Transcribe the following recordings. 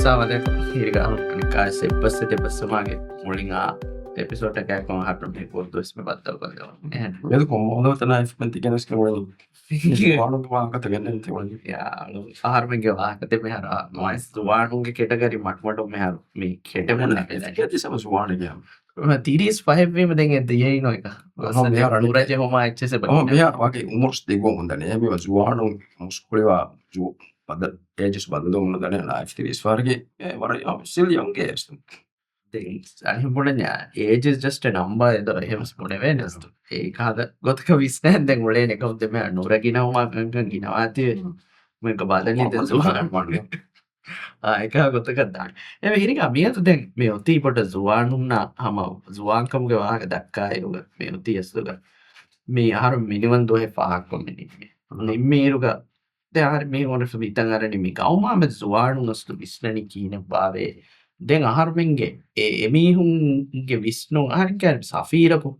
Assalamu alaikum. Hirga nikah se bas mage muling episode එකක් මම අහන්න මේ පොදු ඉස්ම බද්දව කරනවා. Io como tana ifmenti que no es que bueno. Waanu waanga tagannen tiwani. ආහාරමගේ වාහකත මෙහර මයිස් වානුන්ගේ කෙටගරි මටමට මෙහර මේ කෙටමුණ Fíjate esa waanu ya. තිරිස් පහවීම දෙ ඇද යයි නො එක රජ හොම එච්චස Oh, mira, wake umurs de go undane ya mi waanu muskuliwa ju pada ages bando undane life series farge wara ya still young guest. අහිපුට age just number එද එහෙමස් පුොනවේ නස්තු ඒකාද ගොතක විස්නෑ දැන් ගොලේ එකවතම නොරගිනවමාක ගිනවාතිය මේක බාදනී එක ගොතකත්දාන්න එම හිරික අමියතු දැන් මේ ඔතිී පොට සුවානුන්න හම සුවාංකමගේ වාහක දක්කා යෝග මේ ඔති ඇස්තුක මේ අහර මිනිවන් දොහ පාක්කොමිනිේ නිම්මේරුක දෙහර මේ ඔොට විතන් අරනමි කවමාම සුවානු නස්තු විස්්නනි කීන භාවේ දැන් අහර්මෙන්ගේ එමිහුන්ගේ විස්්නු අහරිකැන් සෆීරපු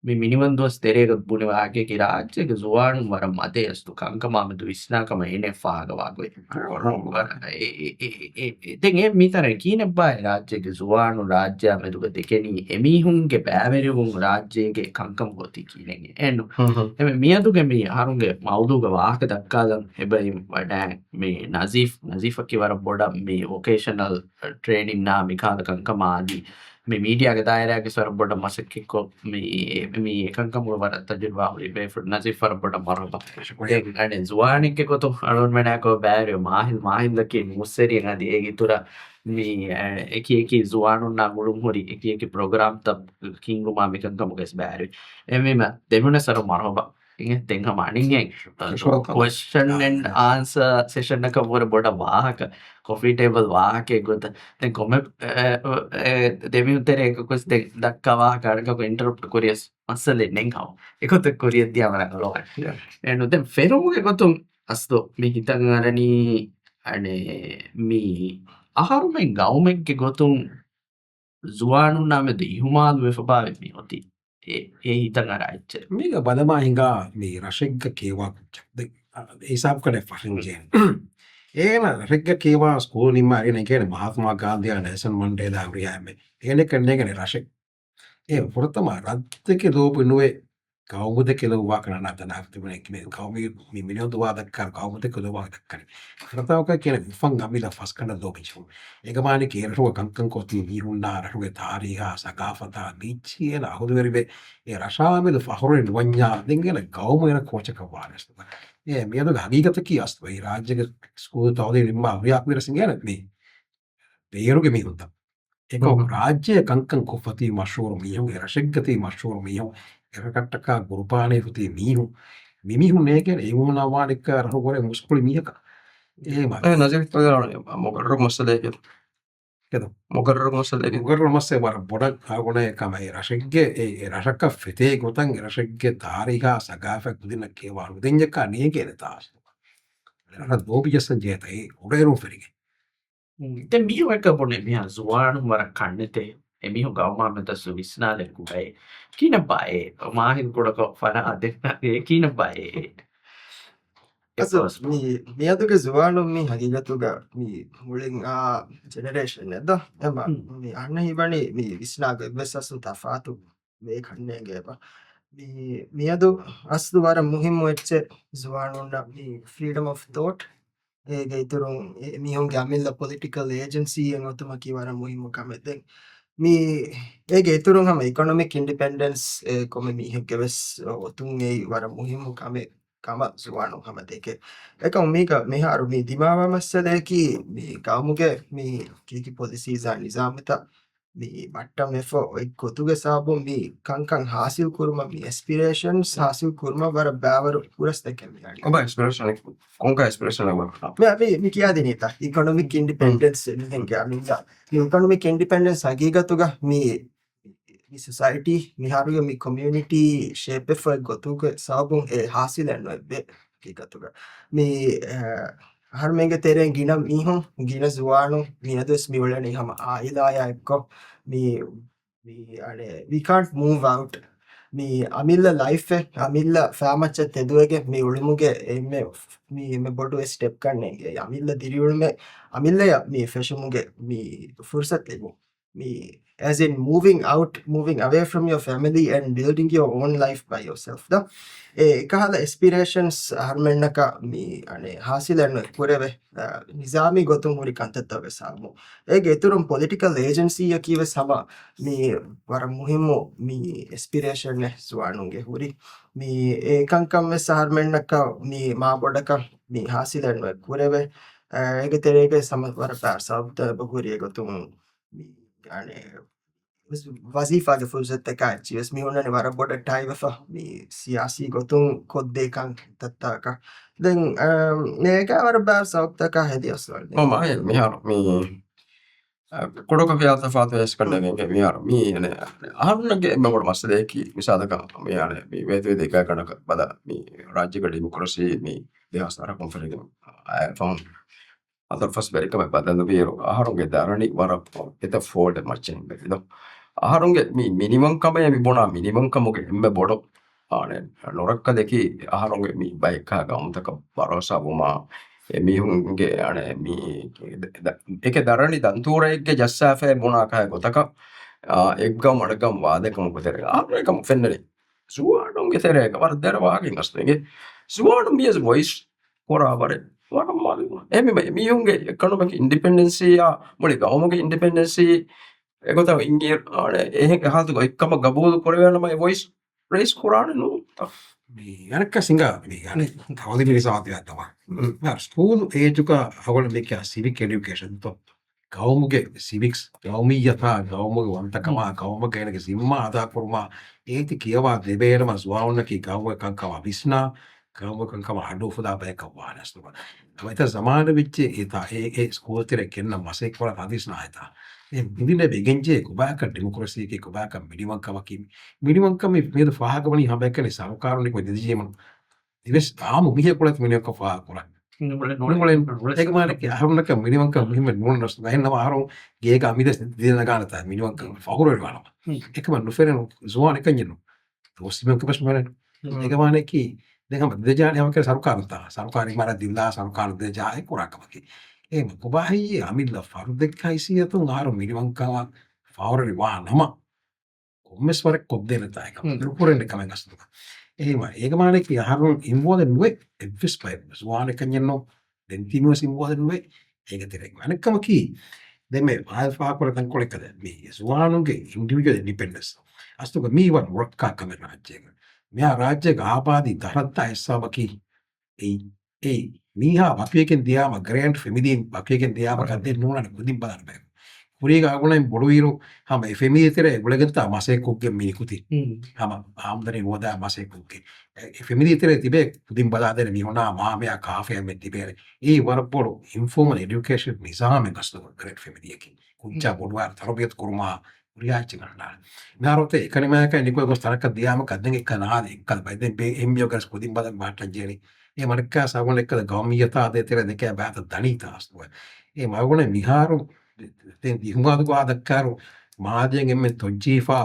මේ මිනිවන් දොස් තෙරේක බුණවාගේ රාජ්‍යක සුවානු වර මතයස්තු කංකමාමතු විස්්නාකම එන ෆාගවාගවේ දෙගේ මිතර කීන බයි රාජ්‍යක සුවානු රාජ්‍යමතුක දෙකෙනී එමිහුන්ගේ පෑවැරිවුන් රාජ්‍යයගේ කංකම ගොති කියනෙගේ එන්නු එම මියතුගේ මේ අහරුන්ගේ මෞදුග වාහක දක්කාදම් එබයිම් වඩෑ මේ නසීෆකි වර බොඩ මේ ෝකේෂනල් ට්‍රේනිින් නා මිකාදකංකමාදී මේ මීඩියගේ දායරයාගේ සර බොඩ මසක්කෙක්කො මේ එකකම වරත් ජවාහරි බේෆට නසි ෆර බොඩ මරබ සවානික කොතු අනුන්මනෑකෝ බෑරයෝ මාහිල්ලකේ මුස්සරිය අද ඒගි තුර මේ එක සවානුන්නා මුළුම් හොරි එක ප්‍රග්‍රම් ත කිංගුමා මිකංකමුගෙස් බෑරි එමම දෙමුණ සර මරහබ ತೆಂಗ ಮಾಡಿಂಗೆ ಕ್ವಶನ್ ಅಂಡ್ ಆನ್ಸರ್ ಸೆಷನ್ ವರ ಬೊಡ ವಾಹಕ ಕಾಫಿ ಟೇಬಲ್ ವಾಹಕೆ ಗೊತ್ತ ಕೊಮ್ಮೆ ದೇವಿ ಉತ್ತರ ಕೊಸ್ ದಕ್ಕ ವಾಹಕ ಅಡಕ ಇಂಟರಪ್ಟ್ ಕೊರಿಯಸ್ ಮಸಲೆ ನೆಂಗ್ ಹಾವು ಏಕೊತ್ತ ಕೊರಿಯದ್ದಿ ಅವರ ಲೋ ಅಂಡ್ ದೆನ್ ಫೆರೋಗೆ ಗೊತ್ತು ಅಸ್ತು ಮಿ ಹಿತಂಗರನಿ ಅಣೆ ಮಿ ಆಹಾರಮೆ ಗೌಮೆಗೆ ಗೊತ್ತು ಜುವಾನು ನಾಮೆದ ಇಹುಮಾದು ವೆಫಬಾವೆ ಮಿ ಹೊತಿ ඒ හිතන් අරච්ච මේක බදමා හිඟා මේ රශෙක්ග කේවා ඒසාප් කඩ ෆසින්ජයෙන් ඒන රෙක්ග කේවා ස්කෝලින්ම අරන කියන මහත්මා ගාන්ධයා නැසන් මණ්ඩේලා හරියාම ඒන කන්නේගෙන රශෙක් ඒ පුරතම රත්තක ලෝපනුවේ කවුද කෙලවා කරන්න අතනතිබන කවම මිනිියොතුවාදක්කර කවුද කෙලවා දක්කර රතාවක කියන ෆන් ගමිල ෆස් කන්න ලෝපිචු ඒකමාන කේරටුව කංකන් කොති වීරුන්නා රටුවේ තාරීහා සකාෆතා බීච්චියන අහුදුවරිබේ ඒ රශාමිල ෆහුරෙන් වඥා දෙගෙන ගෞමයන කෝචක වානස්තුව ඒ මියද ගීගතකි අස්තුවයි රාජ්‍යක ස්කූල් තවද නිම්ම අවයක් විරසින් ගැන මේ පේරුග මිහුන්ත එක රාජ්‍ය කංකන් කොෆති මශූර මියහු රශෙක්ගති මශූර මියහු එරකට්ටක ගුරුපානය පුතේ මීහු මිමිහු මේකෙන් ඒවුණවානික රහුගොර මුස්කුලි මියක ඒ නජ මොකර මස්සලයක මොකර මස්සලයක ගොර මස්සේ වර බොඩක් ආගොන එකමයි රශෙක්ගේ ඒ රශක ෆිතේ ගොතන් රශෙක්ගේ තාරිහා සගාෆක් දින කේවාරු දෙංජක නේකෙන තාස් දෝපිජස්සන් ජේතයි උඩේරුම් ෆෙරිගේ දැන් මියෝ එක පොනේ මියා සුවානු වර කන්නතේ එමිහු ගෞමාමතසු විස්නාලෙකුයි කියන බයි මාහින් කොඩක ෆර අදෙක්නගේ කියන බයි මියදුගේ සුවානුම් මේ හකිගතුග මේ මුලින් ජෙනරේෂන් නැද්ද එම මේ අන්න හිබනේ මේ විස්නාග වෙස්සසු තෆාතු මේ කන්නේගේප මියදු අස්තු වර මුහිම් වෙච්ච සුවානුන්න මේ ෆ්‍රීඩම් ඔෆ් තෝට් ඒගේ ඉතුරුන් මිහුන්ගේ අමිල්ල පොලිටිකල් ඒජන්සියෙන් ඔතුම කිවර මුහිම්ම කමෙදෙන් මේ ඒගේ ඉතුරුන් හම ඉකොනොමික් ඉන්ඩිපෙන්ඩන්ස් කොම මිහකෙවෙස් ඔතුන් ඒ වර මුහිම්මු කමේ කම සුවානු හම දෙක එක මේක මෙහාරු මේ දිමාවමස්සදයකි මේ ගවමුගේ මේ කීකි පොලිසිසා නිසාමත මේ බට්ට මෙෆ ඔයි කොතුගේ සාබෝ මේ කංකන් හාසිල් කුරුම මේ ස්පිරේෂන්ස් හාසිල් කුරුම වර බෑවරු පුරස් දෙකම ඔබ ස්පිරේෂන් කොංක ස්පිරේෂන් මේ කියා දෙනත ඉකොනොමික් ඉන්ඩිපෙන්ඩන්ස් ඉකොනොමික් ඉන්ඩිපෙන්ඩන්ස් අගීගතුග මේ සොසයිටි මිහාරුග මේ කොමියනිටි ශේපෙෆ ගොතුක සාබුන් ඒ හාසිලැන්න එබ්බේ ගීගතුග මේ හර්මේගේ තෙරෙන් ගින මිහුම් ගින සුවානු ගිනදස් මිවලන හම ආයිලාය එක්කො මේ we can't move out මේ අමිල්ල ලයිෆ් එක අමිල්ල ෆෑමච්ච තෙදුවගේ මේ උළුමුගේ මේ බොඩුවේ ස්ටෙප් කන්නේ අමිල්ල දිරියුළුමේ අමිල්ලය මේ ෆෙෂමුගේ මේ ෆුර්සත් ලැබු මේ as in moving away from your family and building your own life by yourself da ekala aspirations harmennaka me ane hasilannu kureve nizami gotum huri kantattave samu ege eturum political agency yakive sama me wara muhimmu me aspiration ne suwanunge huri me ekankam ve harmennaka me ma bodaka me hasilannu kureve ege terege sama wara pasabda bahuri gotum me ane वजीफा फुर्सत का चीज में उन्होंने वारा बड़ा time फा मी सियासी गोतुं खुद देखा तत्ता का then ne ka war bar sa ka hedi asal ma mi har mi kodoka fiata faatu eskanne mi har mi ne aharunage me bor masde ki misada ka mi ane mi vetu de ka kana bada mi rajya ka democracy mi dehasara conference I found other first very come bada no biro aharunge darani wara eta fold machin be do aharunge mi minimum kama mi bona minimum kamuge emme bodo ane norakka deki aharunge mi bike ka gamtaka barosa buma emihunge ane mi eke darani danturege jassafe bona ka gotaka eggam adagam wadekam gotere aharunge fenneri suwanunge terega war dera wagin asnege suwanum yes voice kora bare waram malu emi mihunge economic independence ya muli gawmuge independence egota ingear ane ehe hatu ekkam gabodu korevana my voice raise korana no අනක සිංහ මේ කවද පිරිසාතියක් තමයි school ඒජුක අවල මේක සිවික් education තො ගෞමුගේ සිවික්ස් ගෞමීයතා ගෞමුගේ වන්තකම ගෞම ගැනක සිම්මා අදා කරමා ඒති කියවා දෙබේරම ස්වාවන්නකි ගෞම කංකම විස්නා ගෞම කංකම අඩු ෆුදා බයක වානස්තුව තමයිත සමාන වෙච්ච ඒ school තිරේ කෙන්න මසෙක් වල හදිස්නා හිතා මිදින බෙගෙන්ජේ කුබාක ඩෙමොක්‍රසි කි කුබාක මිනිමම් කමකි මිනිමම් කම මේද ෆාහකමනි හබැකනේ සරකාරුනික වෙදිජේම ඉවස් ආමු මිහ කොලත් මිනිහ කෆා කොල නෝනවලෙන් ඒක මානක අහරුනක මිනිමම් කම මිහිම නෝන නස් නැන්නම අහරු ගේක අමිද දින ගානත මිනිමම් කම ෆකුරේ ගානම එකම නුෆෙරන සුවාන කඤ්ඤනු තෝසිමම් කපස් මරන ඒක මානකි දෙකම දෙජාන යමක සරකාරි මාර දිල්ලා සරකාර දෙජාය කුරාකමකි එහෙම කොබාහියේ අමිල්ලා ෆරුදෙක්කයිසියතු ආර මිනිවංකවා ෆවරරි වා නම කොම්මස්වර කොද්දෙන තායක රුපුරෙන් කමෙන් අස්තුක එහෙම ඒක මානේ කි ආරුන් ඉන්වෝල්ඩ් නුවේ එවිස් පයි ස්වාන කඤ්ඤනෝ දෙන්තිනුව ඉන්වෝල්ඩ් නුවේ ඒක තිරෙක් අනකම කි දෙමෙ ආල්ෆා කරතන් කොලකද මේ ස්වානුගේ ඉන්ඩිවිජුවල් ඉන්ඩිපෙන්ඩන්ස් අස්තුක මීවන් වර්ක් කා කම රාජ්‍යක මෙයා රාජ්‍යක ආපාදී තරත්ත ඇස්සබකි ඒ මීහා වපියකෙන් දියාම ග්‍රෑන්ඩ් ෆැමිලියෙන් වපියකෙන් දියාම කද්දේ නෝනන කුදින් බලන්න බෑ කුරියක අගුණෙන් බොඩු වීරු හැම ෆැමිලිය තෙර ගුලගෙන්ත මාසේ කුක්ගේ මිනිකුති හැම ආම්දරේ නෝදා මාසේ කුක්ගේ ෆැමිලිය තෙර තිබේ කුදින් බලා දෙන මිහොනා මාමයා කාෆේ මෙ තිබේ ඒ වරපොඩු ඉන්ෆෝමල් এডুকেෂන් නිසාම ගස්තු ග්‍රේට් ෆැමිලියකින් කුච්චා බොඩුවාර තරබියත් කුරුමා uriyachi කරනවා නාරොතේ එකනිමයක නිකෝ ගොස්තරක දියාම කද්දෙන් එක නාද එක්කල් බයිදෙන් බේ එම්බියෝ ගස් කුදින් බලා මාට්ටන් ජේනි ඒ මඩක සාගුණ එක්කද ගෞමියතා දෙතර දෙක බෑත දණීතාස්තුව ඒ මගුණ මිහාරු තෙන් දිහුමාදු ගාදක්කාරු මාදයෙන් එම්මෙ තොජ්ජීෆා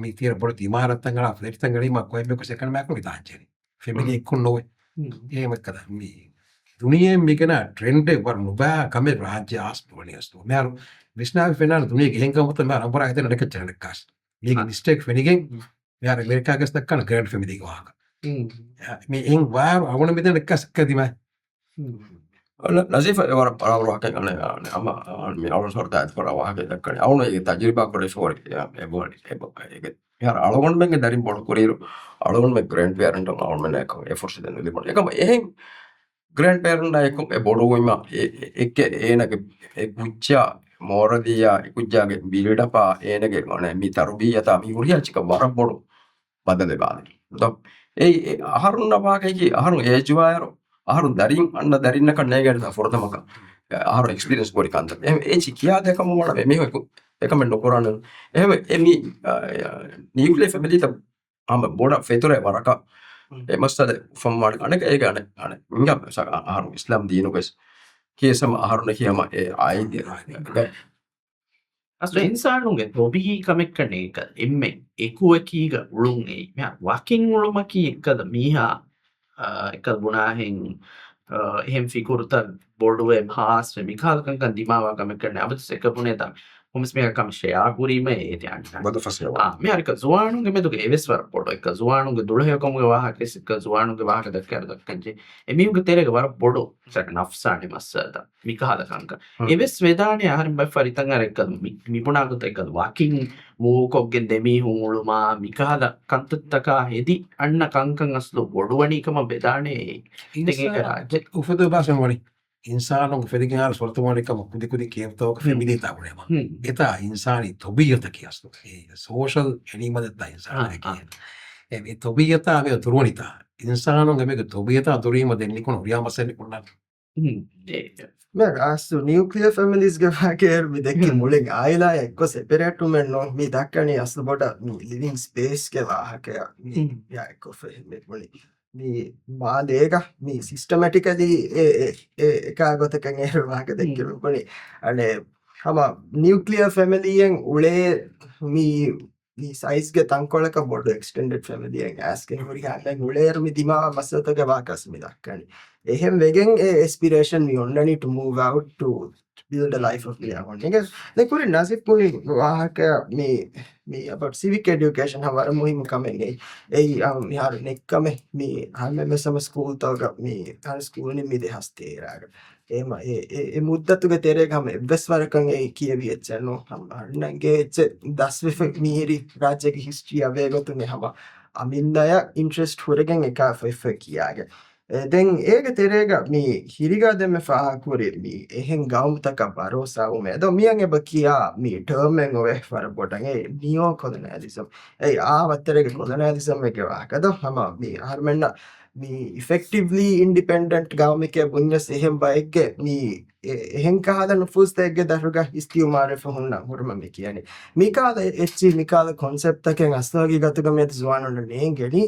මේ තියර බොඩ ඉමාරත්තංගලා ෆ්ලෙට්තංගලීම කොයිබෙක සෙකන් මෑකු විතාංචේනි ෆැමිලි එක්කුන් නොවේ එහෙම කද මේ දුනියෙන් මේකන ට්‍රෙන්ඩ් එක වර නොබෑ කමේ රාජ්‍ය ආස්පෝනියස්තු මෑරු විශ්නාව ෆෙනාර දුනිය ගෙහෙන් කවුත මෑ නම්බර හිතන දෙක චරණකාස් මේක මිස්ටේක් ෆෙනිගෙන් මෙයාර ඇමරිකා ගස් දක්කන ග්‍රෑන්ඩ් ෆැමිලි ගාක මේ එන් වාර අවුණ මෙතන එකස්කදිම Nazif war para kan ane ama mi awon sorta at para wa ke dakkan awon e tajriba kore sore ya e bol e yar algon men darin bol koriru algon me grand parent awon men ek efforts den li bol ekam e grand parent na ek e bodu ima ek enake e kuccha moradiya kujjage bilida pa enake ane mi tarubiyata mi uriya chika war bodu badale baade do ei aharun na ba ke aharun ejuayaro aharun darin anna darinna kan negada fortamaka aharun experience body kanta e chikiya dekam wala me ekam nokorana ehme emi nuclear family ta ama boda feture waraka e mastade from wal anek e gane ane inga aharun islam dinu guys kesam aharun hiyama e idea అసలు ఇన్సానుಗೆ ತೊಬಿಹಿ ಕಮೆಕ್ಕನೆ ಇಕ್ಕ ಎಮ್ಮೆ ಎಕುವಕೀಗ ಉಳುಂ ಎಯಿ ಮ್ಯಾ ವಕಿಂಗ್ ಉಳುಮಕಿ ಇಕ್ಕದ ಮೀಹಾ එකද බුණාහෙන් එහෙම ෆිකුරුත බොඩුවේ භාස්ව මිකාලකංකන් දිමාවාකම කරන අබත් එකපුනේ තම commerce මේකම් share කුරීම ඒ තියන්න බද ෆසියවා මේක සුවානුගේ මෙදුක එවස්වර පොඩ එක සුවානුගේ දුළහයකමුගේ වාහක එසික සුවානුගේ වාහක දක්කර දක්කන්ජේ එමියුගේ තෙරේක වර බොඩු සක නෆ්සානි මස්සද මිකාලකංක එවස් වේදානේ ආහාරම් බයි ෆරිතන් අර එක මිපුණාගත එක වාකින් ಮೂಕೊಗ್ಗೆ ದೆಮಿ ಹೂಳುಮ ಮಿಕಾದ ಕಂತತ್ತಕ ಹೆದಿ ಅಣ್ಣ ಕಂಕಂ ಅಸ್ಲು ಬೊಡುವಣಿಕಮ ಬೆದಾಣೆ උපද භාෂණ වලින් ඉන්සානුන් ෆෙදිකින් ආර සොර්තමානිකම කුදි කුදි කියවතෝක ෆෙමිනිතා වුණේම එතා ඉන්සානි තොබියත කියස්තු ඒ සෝෂල් එනිමදත ඉන්සාන කිය ඒ තොබියතා මේ තුරුවනිතා ඉන්සානුන් මේක තොබියතා තුරීම දෙන්නේ කොන රියාමසෙන් කොන්න අස්සු නියක්ලිය ෆැමිලිස් ගවාකේර් මි දෙක්කි මුලින් ආයිලා එක්ක සෙපරේට්ටුමෙන් නො මි දක්කනි අස්තු බොඩ ලිවිං ස්පේස් ගේ වාහකය එක්කො මුලි මේ මා දේක මේ සිස්ටමැටිකලි එකගොතකන් ඒර වාහක දෙක්කරුපනි අනේ හම නියක්ලිය ෆැමිලියෙන් උලේ මී සයිස්ගේ තංකොලක බොඩ එක්ස්ටෙන්ඩඩ් ෆැමිලියෙන් ඇස්කෙන් හොරි හන්න උලේරමි දිමා මස්සතක වාකස් මි දක්කනි එහෙම වෙගෙන් aspiration we only need to move out to build a life of their own. Like for nasib puri wahak me about civic education हमारा मुहिम कमेंगे यार नेक्कमे me हमें में सम स्कूल तक me हर स्कूल ने me दे हस्ते राग ए मुद्दतुगे तेरे हम बेस्वरकं किए भी चनो हम नंगे 10 मेरी राज्य की हिस्ट्री अवेगो तुम्हें हम अमिंदया इंटरेस्ट होरेगें एका फ किया गया දැන් ඒක තෙරේග මේ හිරිගා දෙම ෆාකුරේ මේ එහෙන් ගෞම්තක බරෝසා උමේ ද මියන් එබ කියා මේ ටර්මෙන් ඔවේ ෆර පොටන් ඒ නියෝ කොලොනියලිසම් ඒ ආවතරේ කොලොනියලිසම් එක වාකද හම මේ හර්මන්න මේ ඉෆෙක්ටිව්ලි ඉන්ඩිපෙන්ඩන්ට් ගෞමිකේ බුඤ්ඤස් එහෙන් බයික්ගේ මේ එහෙන් කහද නුෆුස් තෙග්ගේ දරුග ඉස්තියු මාරෙ ෆහුන්න හොරම මේ කියන්නේ මිකාද එච්චි මිකාද කොන්සෙප්ට් එකෙන් අස්තවගේ ගතක මේ සුවානුන්න නෙන්ගෙනි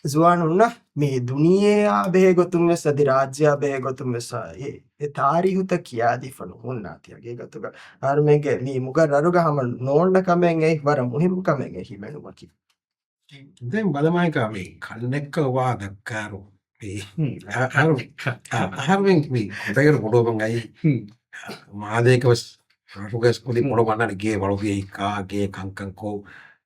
සුවානුන්න මේ දුනියේ ආබේ ගොතුම් වෙස අධි රාජ්‍ය ආබේ ගොතුම් වෙස ඒ තාරිහුත කියාදි ෆනු හොන්නාතියගේ ගතක හර්මෙන්ගේ මේ මුග රරුග හම නෝන්න කමෙන් ඒ වර මුහිම් කමෙන් ඒ හිමෙනුමකි දැන් බලමයික මේ කල්නෙක්ක වා දක්කාරු අහරෙන් මේ දෙයර පොඩෝබන් අයි මාදේකවස් රටුගස් කුලි පොඩවන්නට ගේ වලුගේ කාගේ කංකංකෝ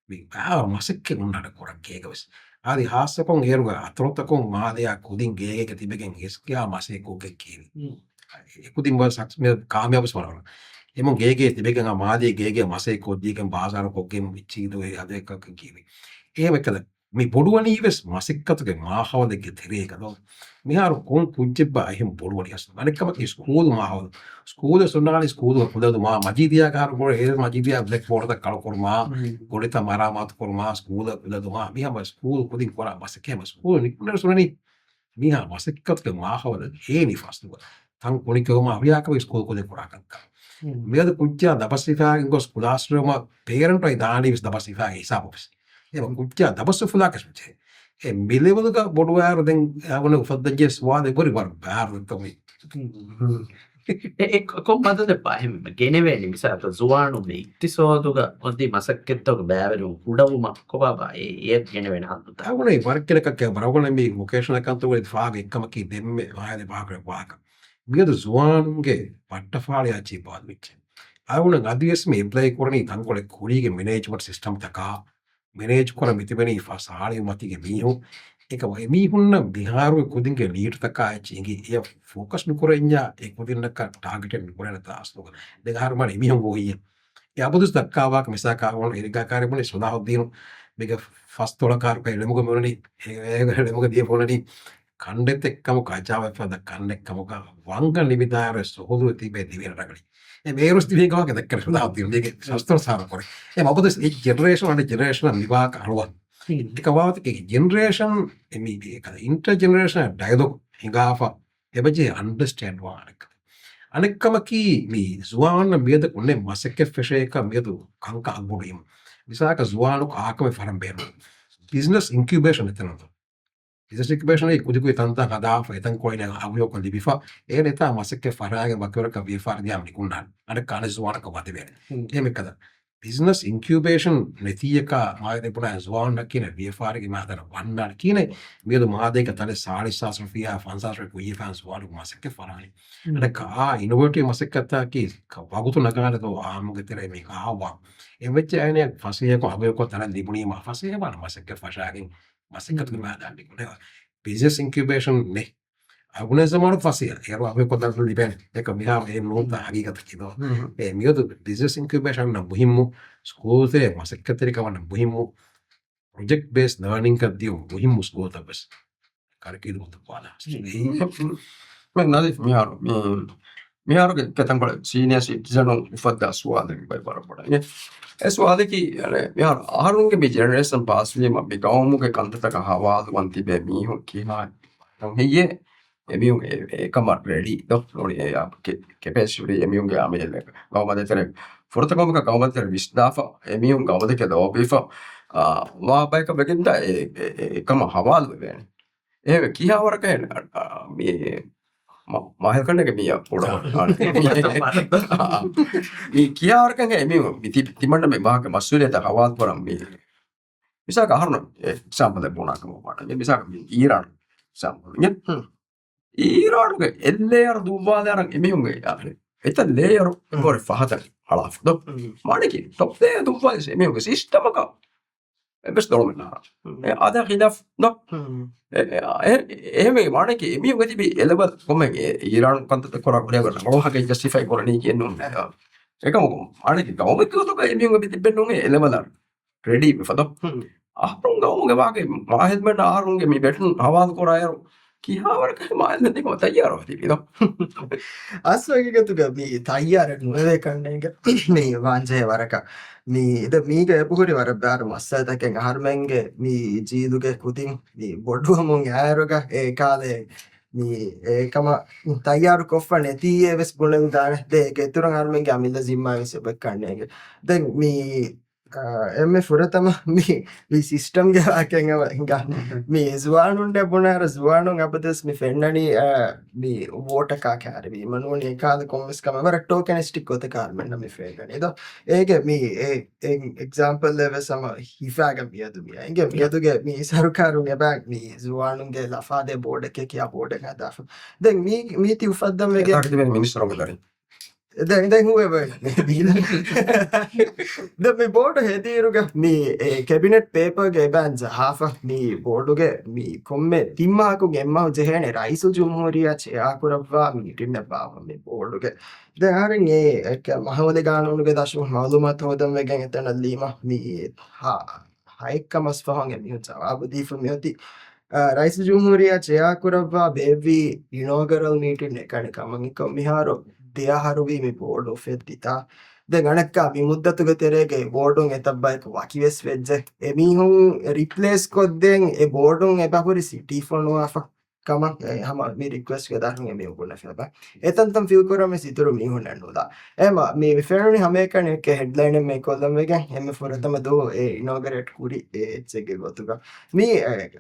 මේ මසක්කේ උන්නට කොරක්කේකවස් ආදි හාස්සකොන් ඒරුග අතරොත්තකොන් මාදයා කුදින් ගේක තිබෙගෙන් හිස්කියා මසේකෝගේ කීවි එකුදින් බල සක්ස් මේ කාමයාවස් වරවල එමො ගේගේ තිබෙගෙන් මාදේ ගේගේ මසේකෝ දීකන් බාසාර කොක්ගෙන් විචීදෝ ඒ අදේකක කීවි ඒවකද මේ බොඩුවනීවස් මසික්කතුගේ මාහවදගේ තෙරේකදෝ මිහාරු කොන් පුජ්ජෙබ්බා එහෙම බොඩුවනියස් අනෙක්කම ස්කූල් මාහවද ස්කූල් සුන්නාලි ස්කූල් පුදදු මා මජීදියා කාර බොර ඒ මජීදියා බ්ලැක් බෝර්ඩ් කල කරමා ගොඩිත මරාමත් කරමා ස්කූල් පුදදු මා මිහම ස්කූල් කුදින් කරා මසකේම ස්කූල් නිකුනර සුනනි මිහා මසික්කතුගේ මාහවද හේනි ෆස්තුව තන් කොනිකවම අවියාකව ස්කූල් කුදින් කරා කක්ක මේද පුජ්ජා දපස්සිකාගෙන් ගොස් කුලාස්රෝම පේරන්ට් අයි දානීස් දපස්සිකාගේ හිසාපොස් ඒ මුච්චා දබස්ස ෆුලාකස් මුචේ ඒ මිලෙවලක බොඩුවාර දැන් අවන උෆද්දජස් වාදේ පරි වර බාර තමයි කොම්මද දෙපාහෙම ගෙනවෙනි මිසාත සුවානු මේ ඉක්තිසෝදුග ඔද්දි මසක්කෙත්තක බෑවරු උඩවුම කොබබා ඒ ගෙනවෙන හන්තු අවනේ වරක්කලක බරවල මේ වොකේෂනල් අකන්ත වෙ ෆාග එක්කම කි දෙම්මේ වායද බාකර වාක මියද සුවානුගේ පට්ටෆාලිය චීපාද විච්ච අවුන ගදියස් මේ එම්ප්ලොයි කරණි තංකොලේ කුරීගේ මැනේජ්මන්ට් සිස්ටම් තකා මැනේජ් කර මිතිබෙනී ෆාසාලි මතිගේ මීහු එක මීහුන්න බිහාරුවේ කුදින්ගේ ලීඩ් තකා චින්ගි ඒ ෆෝකස් නුකරෙන්ජා ඒ කුදින්නක ටාගට් නුකරන තාස්තුක දෙගහර මන මීහු ගෝහිය ඒ අබදුස් දක්කාවක් මිසකා වල එරිගාකාරෙමුනේ සදාහොද්දීන මේක ෆස් තොලකාර පෙළමුක මොනනි ඒ ලෙමුක දිය පොලනි කණ්ඩෙත් එක්කම කචාවක් පද කණ්ඩෙක්කම වංග නිවිදාර සොහොදු තිබේ දිවෙන රගලි මේරුස් දිවේගාවක දැක්කර සදාහොද්දීන මේක ශාස්ත්‍ර සාර කරේ ඒ අබදුස් ඒ ජෙනරේෂන් අනේ ජෙනරේෂන් විවාහ අරුවක් එකවාතක ජෙනරේෂන් එමි එක ඉන්ටර් ජෙනරේෂන් ඩයලොග් හිඟාෆා එබජේ අන්ඩර්ස්ටෑන්ඩ් වානක අනෙක්කම කී මේ සුවාන මියද කොන්නේ මසෙක්කේ ෆෙෂේක මියදු කංක අගුඩීම විසාක සුවානු කාකම ෆරම් බේරු බිස්නස් ඉන්කියුබේෂන් එතනද business incubation kujuku tanta kada fa itan ko ina abu ko libi fa e ne ta masakke faraga bakura ka bi far diam ni kunnan ada kana zuwana ka bati be e me kada business incubation netiyaka maade puna zuwana kina bi far gi madara wannan kine medu maade ka tale 40,000 fiya fansa re ku yi fans zuwana masakke farani ada ka innovative masakke ta ki ka wagutu nagala to amuge tere me ka awa e vecce ane fasiya ko abu ko tala libuni ma fasiya ba masakke fashagin masakke tu ma dan ni business incubation ne alguna zamanu fasia ero abe ko dal liben e ko mi ha e no ta hagiga takido e mi do business incubation na muhimu school te masakkateri ka wana muhimu project based learning ka dio muhimu school ta bas karki do ta wala من نظيف ميارو كتنقل سينيا سيتيزن يفضل سؤال بيبرا بڑا يعني سؤال كي يعني ميار هارون के भी generation pass में mummy गांव में के कंत तक हवा वंती बे मी हो की हां तो ये मी हो कमर रेडी तो और ये आप के पेशुरी मी हो गया में गांव में तेरे फुरत गांव का गांव में तेरे विस्ताफा मी हो गांव में के दो बिफा वहां पे का बगिंदा कम हवा बे ए की हवा के मी mahal kan ke miya podo mi kia orang kan mi ti mana me bah ke masuk dia tak awal orang mi bisa ka harno example de bona kamu pada ya bisa ka Iran example nya Iran ke layer dua layer mi hunge ya eta layer bor fahata halaf do mana ki top de dua mi hunge sistem ka بس دور منها هذا خلاف ده එහෙම මානක එමිය ගතිබි එලබ කොම ඊරාන් කන්තත කොරක් වලිය කරන මොහක justify කරන්නේ කියනු ඒකම මානක ගවම කිව්වොත් එමිය ගති තිබෙන්නේ එලබලා ready ෆද අහරුන් ගවම ගවාගේ මාහෙල්මට අහරුන්ගේ මේ බැටන් හවාල් කොරායරු කියාවර කම මාහෙල් දෙක තයාර වතිබිද අස්වගේකතුග මේ තයාර නුවේ කන්නේක මේ වාංජේ වරක මේ ඉද මීග එපුහුරි වර බාර මස්සතකෙන් අහර්මෙන්ගේ මේ ජීදුගේ කුතින් මේ බොඩුවමුන් ඈරුග ඒ කාලේ මේ ඒකම තයාරු කොෆ්ෆ නැති එවස් බුලෙන් දාන දෙක තුරන් අහර්මෙන්ගේ අමිල සිම්මා විස බකන්නේක දැන් මේ එමෙ ෆුරතම මේ සිස්ටම් ගේ ආකෙන්ව හිඟා මේ සුවානුන්ට බොනාර සුවානුන් අපදස් මේ ෆෙන්නනි මේ වෝට කා කැරවි මනුන් ඒකාද කොම්ස් කම වර ටෝකනිස්ටික් කොත කාර්මෙන්න මේ ෆේගන එද ඒක මේ එක්සැම්පල් ලෙවල් සම හිෆාග මියදු මිය එගේ මියදුගේ මේ සරුකාරුන්ගේ බෑග් මේ සුවානුන්ගේ ලෆාදේ බෝඩ් එකේ කියා බෝඩ් එක හදාෆ දැන් මේ ති උෆද්දම් වගේ ආර්ටිකල් මිනිස්ටර් ඔබලරි දැන් whoever the me board hediruga me cabinet paper ge banza half me board ge me komme timma ku gemma jehene raisu jumhuriya cheya kuravwa me tinna bawa me board ge දැන් හරින් ඒ මහවද ගානුගේ දශම මාලුමත් හොදම් වෙගෙන් එතන ලීම මේ හයිකමස් ෆහන් එමිය ජවාබ දීෆ මියති rice ජුම්හුරියා cheya kuravwa baby inaugural meeting එකනේ කමංගික මිහාරෝ දෙයාහරුවී මේ board of එද්දිතා දැන් අනක්කා මේ මුද්දතුග තෙරේගේ බෝඩුන් එතබ්බයික වකිවෙස් වෙජ්ජ එමිහුන් replace කොද්දෙන් ඒ බෝඩුන් එබහුරි සිටි ෆොනුවා කම හම මේ රික්වෙස්ට් එක දාන්න මේ උගුණ ෆබ එතන්තම් ෆිල් කරම සිතුරු මිහුන් නන්නෝදා එම මේ ෆෙරනි හැම එකනේ එක හෙඩ්ලයින් එක මේ කොල්ලම් එක එම ෆොරතම දෝ ඒ ඉනෝගරේට් කුරි එච්චගේ ගොතුක මේ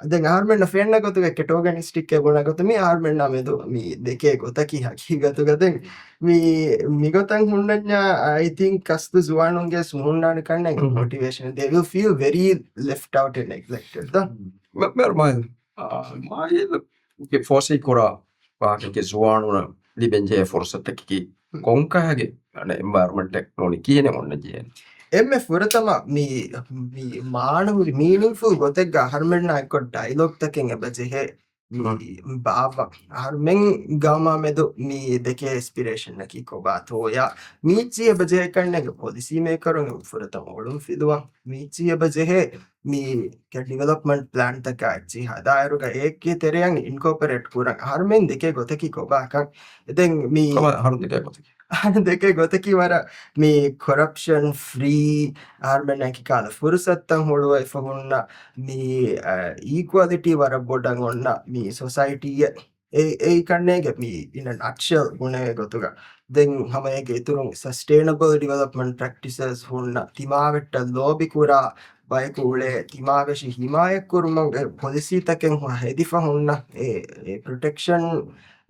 දැන් ආර්මෙන් ෆෙන්න ගොතුක කෙටෝගනිස්ටික් එක ගුණ ගොත මේ ආර්මෙන් නම දෝ මේ දෙකේ ගොත කි හකි ගොතුක දැන් මේ මිගතන් හුන්නඥා I think කස්තු සුවානුන්ගේ සුමුන්නාන කන්න motivation they will feel very left out and neglected da mermaid que fosse cura para que zoanu libenje força que konka hage environment technology ne onna je එම ෆුරතම මේ මානවුරි මීනින්ග්ෆුල් ගොතෙක් අහර්මෙන් අයක ඩයිලොග් තකෙන් එබජෙහෙ බාව අහර්මෙන් ගාමා මෙදු මේ දෙකේ ඉන්ස්පිරේෂන් නකි කොබා තෝයා මීචි එබජෙහෙ කන්නේක පොලිසි මේකරුන් ෆුරතම ඔළුම් ෆිදුවා මීචි එබජෙහෙ මේ development plan තක අච්චි හදායරුග ඒකේ තෙරයන් incorporate කුරන් අහර්මෙන් දෙකේ ගොතකි කොබාකන් එතෙන් මේ haru dekay gotaki දෙකේ ගොතකි වර මේ කොරප්ෂන් ෆ්‍රී ආර්මෙන් නැකි කාල ෆුරසත්තන් හොළුව එෆහුන්න මේ ඊක්වාලිටි වර බොඩන් ඔන්න මේ සොසයිටිය ඒ කන්නේගේ මේ ඉන නට්ෂල් ගුණේ ගොතුක දැන් හැම එක ඉතුරු සස්ටේනබල් ඩෙවලොප්මන්ට් ප්‍රැක්ටිසස් හොන්න තිමාවෙට ලෝබි කුරා බයක උලේ තිමාගශි හිමායක් කුරුමගේ පොලිසිතකෙන් හෙදිෆ හුන්න ඒ ප්‍රොටෙක්ෂන්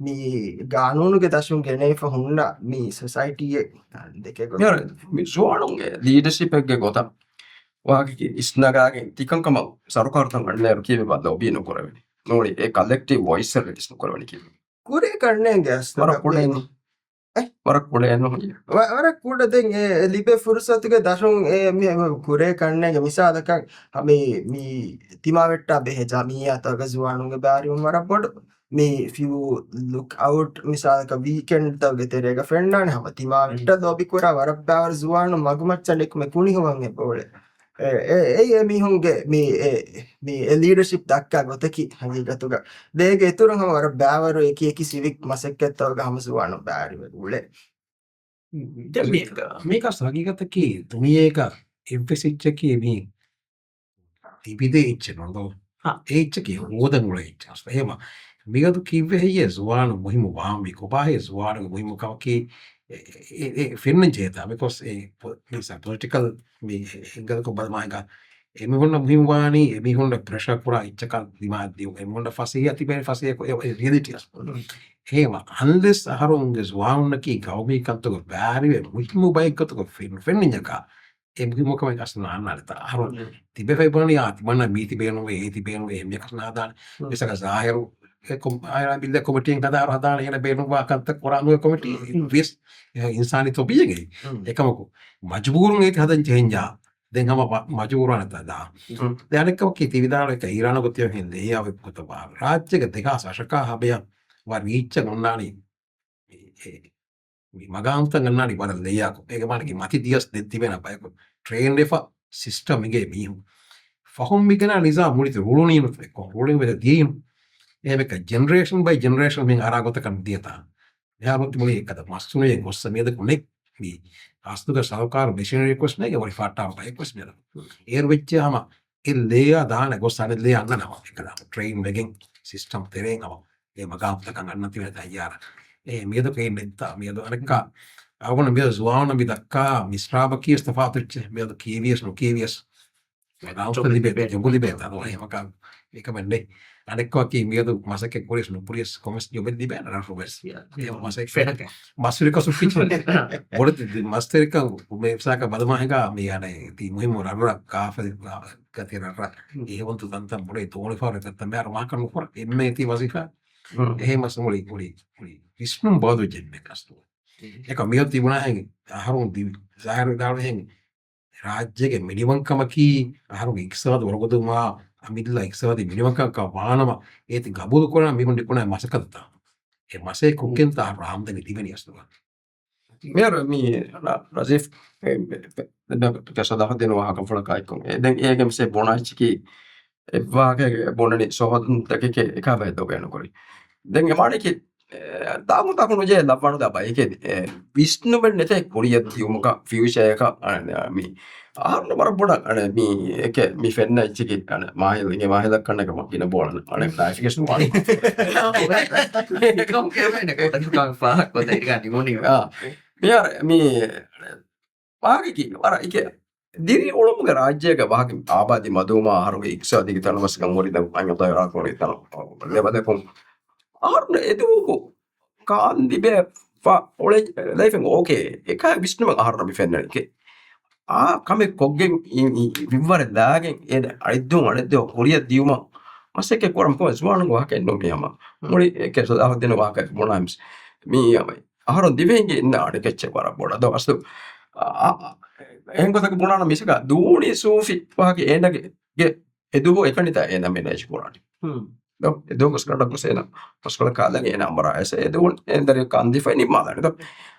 මේ ගානූනුගේ දශුන් ගෙනයිෆ හුන්න මේ සොසයිටියේ දෙකක මේ සුවානුගේ ලීඩර්ෂිප් එකේ ගොත වාගේ ඉස්නගාගේ තිකංකම සරකාරතන් ගන්නෑරු කියවේ බද්ද ඔබී නොකරවෙනි නෝනි ඒ කලෙක්ටිව් වොයිස් එක රිලිස් නොකරවෙනි කියවේ කුරේ කරන්නේ ගැස් වරක් පොඩේ වරක් පොඩේ යනවා වරක් කුඩ දෙන් ලිබේ ෆුර්සතුගේ දශුන් කුරේ කරන්නේගේ මිසාදකන් මේ තිමාවෙට්ටා බෙහෙජා මී අතක සුවානුගේ බාරිවුම් වරක් පොඩ මේ few look out මිසාලක weekend තවගේ තෙරේක ෆෙන්නානේ හම තිමාවෙට්ට දොබි කුරා වරක් බාවර සුවානු මගුමච්චලෙක් මේ කුණි හොවන්ගේ බෝලේ ඒ මිහුන්ගේ මේ ලීඩර්ෂිප් දක්කා ගොතකි හඟීගතුග දේග එතුරන් හම වර බෑවරු එකි සිවික් මසෙක්කත්තවග හම සුවානු බෑරිව උලේ මේක සගීගතකි තුමියක එම්පෙසිච්චකි මේ තිබිදේ ඉච්චනොඳ ඒච්චකි හෝදමුල ඉච්චස් එහෙම මිගතු කිව්වෙහිය සුවානු මුහිම වාමි කොපාහේ සුවානු මුහිමකවකි ෆිල්ම් చేత because political මේ enggal ko badmaiga emihonna muhimwani emihonna pressure pura ichaka dimadi emihonna fasiya tibe fasiya ko reality as hema unless aharunge swaunna ki gawmi kanto ko bari we muhimu bike ko film nyaka emihimo ko asna annalta aharun tibe faibani ati manna miti benu e ti benu e me kasna dan esaka zahiru ayra bilda committee kada hadana ena benu wa kanta koranu committee invest insani to biyege ekamaku majburun eti hadan change den hama majburun tada දැනකම කීති විදාලක ඊරාන ගොතිය හින්දේ ඒ ආවෙ පුතවා රාජ්‍යක දෙක සශකා හබය වර වීච්ච ගොන්නානි මේ මගාන්ත ගන්නානි වර දෙයක් ඒක මානකි මති දියස් දෙති වෙන බයක train දෙෆ system එකේ මිහු ෆහොම් මිගන නිසා මුලිත රුලුනි නුත් රුලින් වෙද දියින් ඒක ජෙනරේෂන් බයි ජෙනරේෂන් මින් ආරාගත කන් දියතා යාමත් මුලි එකද මස්සුනේ ගොස්ස මේද කුනේ මේ ආස්තුක සහකාර මිෂනරි රික්වෙස්ට් නේ වරි ෆාටා රික්වෙස්ට් මේද ඒර් වෙච්චාම ඉල්ලේ දාන ගොස්සනේ ලේ අන්නනවා එකද ට්‍රේන් වෙගෙන් සිස්ටම් තෙරෙන් අව ඒ මගාම්ත කන් අන්න තිබෙන තයාර ඒ මේද කේන්දා මේද අනක අවුන මේද සුවාන බිදක්කා මිස්රාබකී ස්තෆාතුච්ච මේද කීවියස් නෝ කීවියස් මගාම්ත ලිබේ ජොබුලි බේ තා ඔය මක එක මෙන්නේ අනෙක්වකි මේද මසක පොලිස් නෝ පොලිස් කොමස් ජොබෙන් දිබේ නර රුබස් ඒ මසක ෆෙනක මස්රික සුෆිච් වලට මස්තරික මේ සාක බදමහක මේ යන්නේ ති මුහිම රබර කාෆේ කතිරර ඒ වන්තු තන්තම් පොලේ තෝලි ෆාර තත්තම් බාර මාකන ෆොර එම්මේ ති වසිෆා එහෙම සමුලි පොලි විස්නුම් බෝදු ජෙන්නේ කස්තු එක මියත් තිබුණා හැංගි අහරුන් දි සාහර දාන හැංගි රාජ්‍යයේ මිනිවංකමකි අහරුන් ඉක්සවද වරගොතුමා අමිල්ලා ඉක්සවද මිනිවංකක වානම ඒති ගබුදු කරන මිමුන් දිකුණා මසකදතා ඒ මසේ කුක්කෙන් තා රාම්දනි දිවෙනි අස්තුවා මෙර මේ රජිෆ් කසදා දෙනවා කම්ෆල කයිකොන් දැන් ඒකම සේ බොනාච්චි එවාගේ බොනනි සොහොන් තකේ එක බෙදෝ ගන්න කරි දැන් එමාණේ තාමු තකුණු ජේ ලබවනු දබයි ඒකේ විෂ්ණුබෙන් නැතේ කොරිය තියුමක ෆියුචර් එක මේ ආන්න බර පොඩක් අනේ මේ එක මේ ෆෙන්න ඉච්චි අන මාහිලගේ මාහිලක් කන්නක මකින බෝලන අනේ ක්ලාසිෆිකේෂන් වල එකම කේමනේ කටුකම් පහක් වද ඒක නිමොනි මෙයාර මේ පාගකි වර එක දිරි ඔලොමුගේ රාජ්‍යයක වාගේ ආබාධි මදුමා ආහාරගේ ඉක්සාදිගේ තනමස්කම් වරිද අඤ්ඤතය රාකෝලි තන ලෙබදකොම් ආර්න එදුකෝ කාන්දි බේ ෆා ඔලේ ලයිෆෙන් ඕකේ එක විශ්නුම ආහාර බිෆෙන්නකේ කමෙ කොග්ගෙන් විවර දාගෙන් එන අරිද්දෝ කොරිය දියුම මසෙක කොරම් කො ස්වාණු වාකේ නොමියම මොලි එක සදාහ දෙන වාක මොනම්ස් මේ ආහාර දිවෙන්ගේ ඉන්න අඩකච්ච වර බොඩ දවස්තු එහෙන්කොතක බුණාන මිසක දූණි සූෆි වාගේ එනගේ එදුව එකනිත එන මෙනේජ් කරානි no edo koskala kusena koskala kala ge number ase edo endare kandi fai ni madane to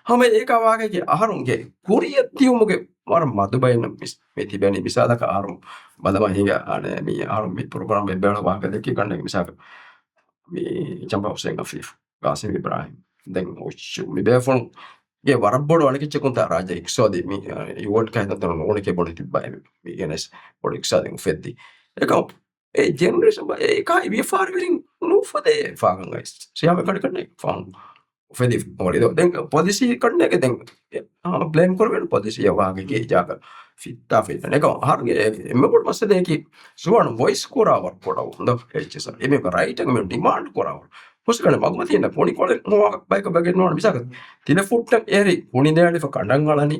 hame eka wage ge aharunge kuriya tiumuge war madubaina me tibeni bisada ka arum badama hinga ane mi arum mi program be bela wage de ki kanne misaka mi chamba usenga fif gasim ibrahim den ochu mi befon ge warabbodu anike chekunta raja iksodi mi yot ka tan onike boniti bay mi genes bodixadi ufeddi eka A generation එකයි විෆාර වලින් නූෆදේ ෆාගන් guys සියාම කඩ කඩ ෆාන් ෆෙදි මොරිදෝ දැන් police කඩන එක දැන් blame කරවෙන පොලිසිය වාගේ ගේ ජාක fitta fitta ne ko harge emme put masade ki suwan voice korawar kodaw ndo hechisa eme ko right ame demand korawar puskane magmati na poni kole no baik bagen no bisa telephone eri poni dele fa kandangalani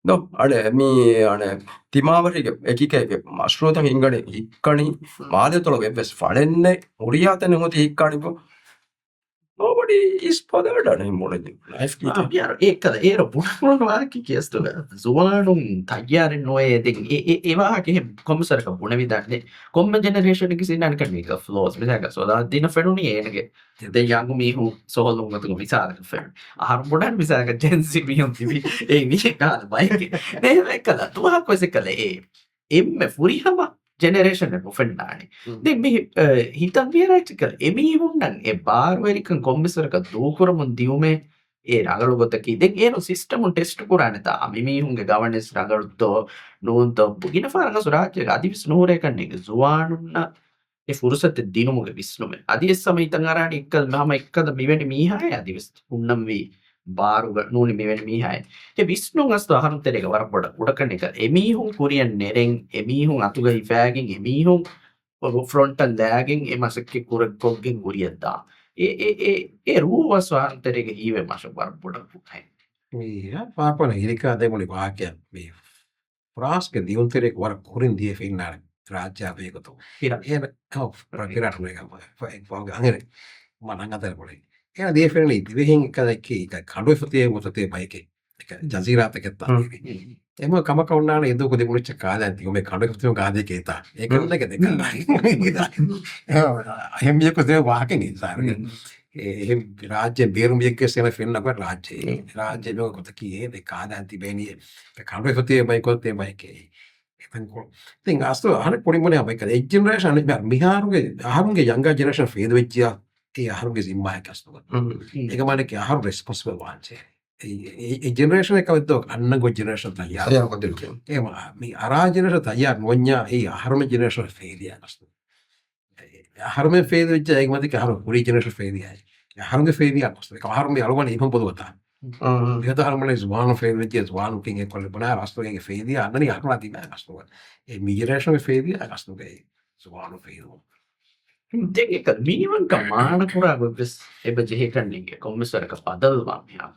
no ade mi ane timawari ekike mashrota ingane ikkani maade tolo webes falenne uriyatane hoti ikkani po nobody is bothered anymore in life ඒකද ඒර පුුණවාකි කියස්තුව සුවානුම් තයියාරෙන් නොේ දෙ ඒවාගේ කොමසරක පුුණ විදන්නේ කොම generation සින්නක මේක followers මිසක සොදා දින ෆෙනුනි ඒනගේ දෙ යංගු මිහු සොහොල්ලුම්ගතුක විසාක ෆෙන් අහර පුඩන් විසාක ජැන්සි මියම් තිබි ඒ විකාද බයික ඒ කද තුවාක් වෙසි කළ එම ෆුරිහම generation නොෆෙන්ඩානේ දෙ හිතන් වියරච්චිකල් එමිහුන්නන් බාර්වරිකන් කොම්මිසරක දූකුරමුන් දියුමේ ඒ රගලුගොතකි දෙ ඒන සිස්ටමුන් ටෙස්ට් පුරානත අමිමිහුන්ගේ ගවනස් රගරුත්තෝ නූන්තෝ පුගින පාරග සුරාජ්‍ය අධිවිස් නෝරයකන්නේ සුවානුන්න ෆුරසත දිනුමුග විස්නුම අධිස් සමහිතන් අරට එක්කල් මහම එක්කද මෙවැනි මීහාය අධිවිස් උන්නම් වී බාරුග නූනි මෙවැනි මීහාය විස්නු අස්තු අහරුතරක වරපොඩ උඩකන එක එමිහුන් කුරියන් නෙරෙන් එමිහුන් අතුග හිපෑගෙන් එමිහුන් ෆ්‍රොන්ටන් දෑගෙන් එමසක්ක කුරක් කොග්ගෙන් ගුරියද්දා ඒ රූවස් වාන්තරක ඊව මශ වරපොඩ පුහයි පාපන ඉරිකා දෙමුලි වාක්‍ය මේ ප්‍රාස්ක දියුන්තරෙක් වර කුරින් දිය ෆෙන්නාර රාජ්‍යාපයකතු ඒ ප්‍රකිරටනක අඟර මනං අතර පොලේ එන දේෆෙනලි දිවෙහින් එකදැක්කේ එක කඩුවෆතිය මොතතේ බයිකේ එක ජසීරාතකෙත්තා එම කම කවුන්නාන එදු කොදි මුලිච්ච කාදැන්ති මේ කඩුවෆතිය කාදේ කේතා ඒකන දෙක දෙක එහෙම යකෝ වාකෙන් ඉස්සාර එහෙම රාජ්‍ය බේරුමියක සෙන ෆෙන්නක රාජ්‍ය බෝ කොට කීයේ දෙක කාදැන්ති බේනිය කඩුවෆතිය බයිකෝත් ඒ බයිකේ ඉතින් අස්තු අහන පොඩි මොනේ බයික ඒ ජෙනරේෂන් මිහාරුගේ අහරුගේ යංගා ජෙනරේෂන් ෆේද වෙච්චියා ඒ අහරුගේ සිම්මායක අස්තුව ඒක මඩක අහරු රෙස්පොන්සිබල් වහන්සේ ඒ ජෙනරේෂන් එක විතර අන්න ගො ජෙනරේෂන් තයියා ya ko dilke ඒ මේ අරා ජෙනරේෂන් තයියා නොඤ්ඤා ඒ අහරුම ජෙනරේෂන් ෆේදියා අස්තුව අහරුම ෆේද වෙච්ච ඒක මදික අහරු පුරි ජෙනරේෂන් ෆේදියා අහරුගේ ෆේදියා අස්තුව ඒක අහරුම අලවන ඉපම් පොදුවතා ඒකට අහරුම ස්වාන ෆේද වෙච්ච ස්වාන කින් ඒ කොල්ල බනා අස්තුවගේ ෆේදියා අන්නනි අහරුලා තිබෑ අස්තුව ඒ මි ජෙනරේෂන් ෆේදියා අස්තුවගේ ස්වාන ෆේදියා දෙක මිනිවන්ක මානකුරා ගොස් එබ ජෙහෙකන්නේගේ කොම්මසරක පදල්වාමයා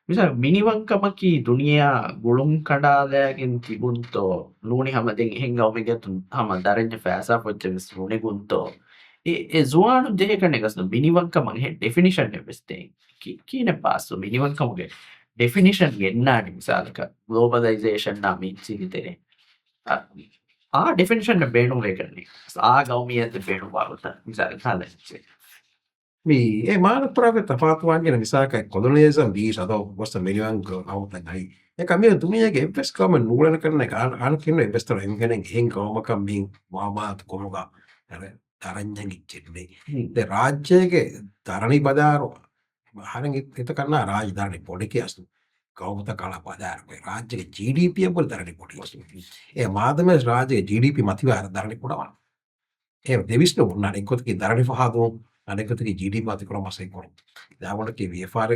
මිස මිනිවංකමකි දුනියා ගුළුම් කඩාදෑගෙන් තිබුන්තෝ නූනි හමදෙන් එහෙන් අවමගතුන් හම දරෙන්ජ ෆෑසා පොච්චවිස් රුණෙගුන්තෝ ඒ සුවානු ජෙහෙකනෙගස්න මිනිවංකමන් හෙ ඩෙෆිනිෂන් එබස්තේ කියන පාස්සු මිනිවංකමගේ ඩෙෆිනිෂන් ගෙන්නානි මිසාලක ගලෝබලයිසේෂන් නාමී සිරිතරේ ಡೆಫಿನಿಷನ್ ಬೇಣು ಬೇಕನ್ನಿ ಗೌಮಿಯಂತ ಬೇಣು ಬಾಗುತ್ತಾ ಕಾಲ මේ ඒ මානපුරාවේ තපාතුවන්ගෙන විසාක කොලොනියලිසම් දීස් අද වස්ත මිලියන් අවුතයි ඒක මේ දුනියගේ ඉන්වෙස්ට් කම නූලන කරන එක අන කියන ඉන්වෙස්ටර් එන්ගෙන් ගෙන් ගොමකම් මින් වාමාත් කොමුගා අර තරඤ්ඤන් ඉච්චෙන්නේ ඒ රාජ්‍යයේ තරණි බදාරෝ හරින් හිත කරන රාජධානි පොඩි අස්තු කවුත කලා පදාරකේ රාජ්‍යයේ GDP වල තරණි පොඩි ඒ මාදම රාජ්‍යයේ GDP මතිවාර තරණි පොඩවන ඒ දෙවිස්න උන්නා එක්කොතකි තරණි පහදෝ අනෙකතකි GDP මත කරම මාසෙන් කරු දාවල කි VFR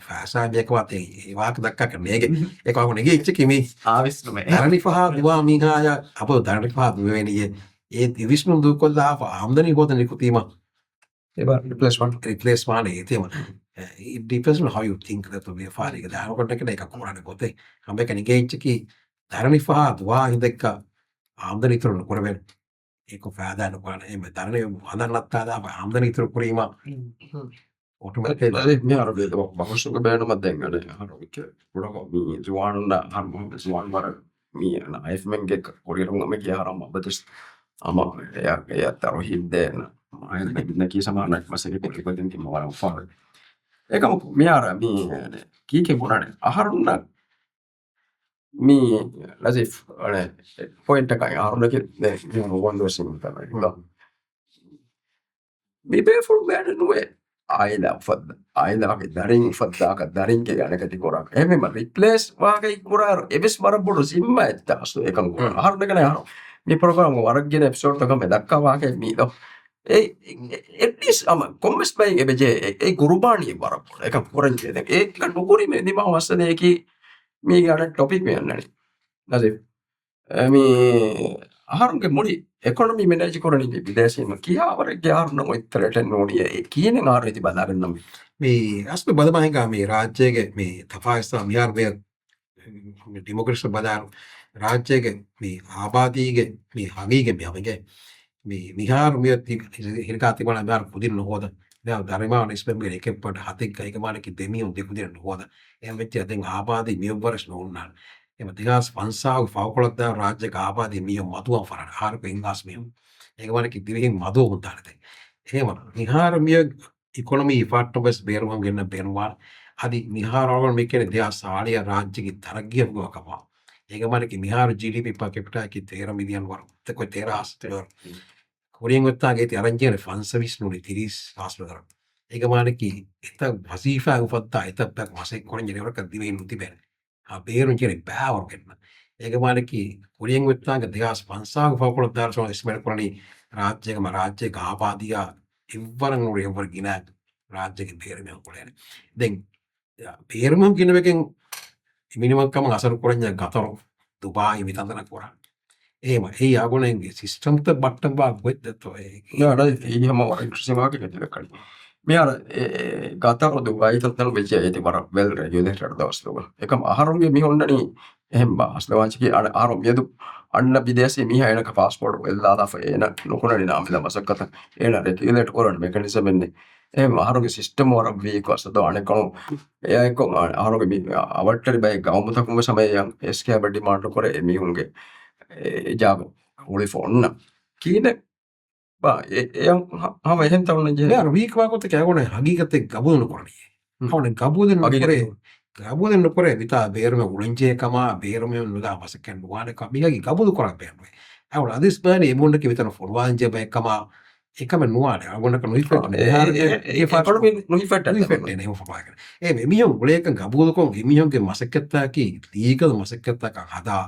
ෆාසාජයක වත් ඒ වාක දක්ක මේක ඒක වුණේ ඉච්ච කිමි ආවිස්නම තරණි පහදුවා මීහාය අප තරණි පහදු වෙන්නේ ඒ දෙවිස්න දුකොල්ලා ආම්දනි හොත නිකුතීම eba replacement A තේම it depends on how you think that will be a fire එක දානකොට එක කොරන්නේ පොතේ හම්බ එක නිගෙච්චකි තරණි පහදුවා ඉදක ආම්දනි තුරු කරවෙන ඒක ෆෑදාන කරන එමෙ තරණි හදන්නත් ආදා ආම්දනි තුරු කුරීම automatic Jadi ini harus gitu, bagus juga bayar nomor dengan ada harus mikir. Udah kok mi jual ndak harus jual barang mi na IFM ke kurir nggak mikir haram betul ama ya taruh hidden. Main lagi sama anak masih di kurir kurir yang mau orang far. Kamu miara mi kiki bukan harus ndak mi lazif ada poin tekan harus nak yang one dosen kita. Mi before bad no way. Aila ke daring fadda ka daring ke yana kati korak eme ma replace wa kai kurar ebes marabodo simma etta asu ekan kurar har dekana haro mi program warak gene episode to game dakka wa ke mi do at least ama commerce bay ebeje e gurubani marabodo ekan kuran je e kan nukuri me di ma wasane ki mi gana topic me annani nazif මේ ආහාරුන්ගේ මුළි එකොනොමි manage කරන්නේ විදේශීයම කියාවරගේ ආහාරුන මොයිතරට නෝනිය ඒ කියන ආහාරෙදි බදාගන්නම් මේ අස්ප බදමහිකා මේ රාජ්‍යයේ මේ තෆායිස්තා මියාර්බය democracy බදාරු රාජ්‍යයේ මේ ආබාදීගේ මේ හගීගේ මෙවගේ මේ මිහාර මියති හිරකා තිබුණා බාර පුදින් නොහොද දැන් ධර්මාන ඉස්පෙම්ගේ එකපට හතෙක් එකමානක දෙමියුන් දෙකුදින් නොහොද එහෙම වෙච්ච දැන් ආබාදී මියවරස් නොඋන්නා එම දෙගස් 500 ෆවකොලත් රාජ්‍ය ආබාදී මිය මතුව ෆරන හාර පෙන්ගස් මිය ඒකමානක දිවෙහින් මදුව උන්තාරද එහෙම මිහාර මිය ඉකොනොමි ඉෆාට්ටොබස් බේරුවම් ගෙන්න බේරුවා අදි මිහාරවල් මේකේ දෙයා සාලිය රාජ්‍යගේ තරගිය ගකවා ඒකමානක මිහාර GDP per capita කි 13 මිලියන් වර තකො 13 කොරියන් වත්තාගේ තරංජින ෆන්සවිස් නුනි 30 ආස්ලකර ඒකමානක එත වසීෆා උපත්තා එතප්පක් මාසේ කොරියන් ජනවර කදිවේ නුති බැන බේරුන් කියන බෑවර ගෙන්න ඒකමානක කොරියන් වත්තාගේ දෙයාස් 500 ෆවකොලත් දාර්ශන ඉස්මෙල් කරණි රාජ්‍යකම රාජ්‍ය ගාපාදියා ඉවරන් නුරේ ඉවර ගිනා රාජ්‍යක බේරමෙන් කොලේන දැන් බේරමම් කියන එකෙන් මිනිමක්කම අසරු කොරඤ්ඤ ගතර දුබායි විතන්දන කරා එහෙම ඒ ආගොණෙන්ගේ සිස්ටම් ත බට්ටම් බා වෙද්දතෝ යාර ඒහම ඉන්ට්‍රස්ටිං වාගේ කතිල කඩි මෙයාර ගතර දුබායි තත්තන වෙච්ච ඒති වර වෙල් රෙගියුලේටඩ් දවස්ලුව එකම ආහාරුන්ගේ මිහොන්නනි එහෙම අස්ලවාංශිකේ ආහාරු මියදු අන්න විදේශී මිහායනක පාස්පෝර්ට් වෙල්ලාදා ෆේන නොකුණනි නාමිද මසක්කත ඒන රෙගියුලේට් කරන මෙකනිසම් එන්නේ එහෙම ආහාරුගේ සිස්ටම් වර වීක් වස්තෝ අනෙකෝ ඒක ආහාරුගේ අවට්ටරි බයි ගවමුතකුම සමයයන් එස්කේ බඩි මාට්ටු කර එමිහුන්ගේ ජාග හොලි ෆෝන්න කීන බා එයන් හම එහෙම තවන ජේ යාර වීක් වාකොත් කෑගොනේ හගීගතේ ගබුදන කරණියේ කවුනේ ගබුදන කරේ ගබුදන කරේ විතා බේරම උලංජේ කමා බේරම නුදා වසකන් වාන කමිගි ගබුදු කරක් බෑනේ අවුල අදිස් බෑනේ මොණ්ඩක විතර ෆොර්වාංජේ බෑ කමා එකම නුවානේ අගොන්නක නොහිෆෙට් ඒ ෆකොලොමි නොහිෆෙට් නේ නේ ෆොපාගෙන ඒ මෙමියොන් උලේක ගබුදු කොන් එමියොන්ගේ මසකත්තා කි දීගල මසකත්තා ක හදා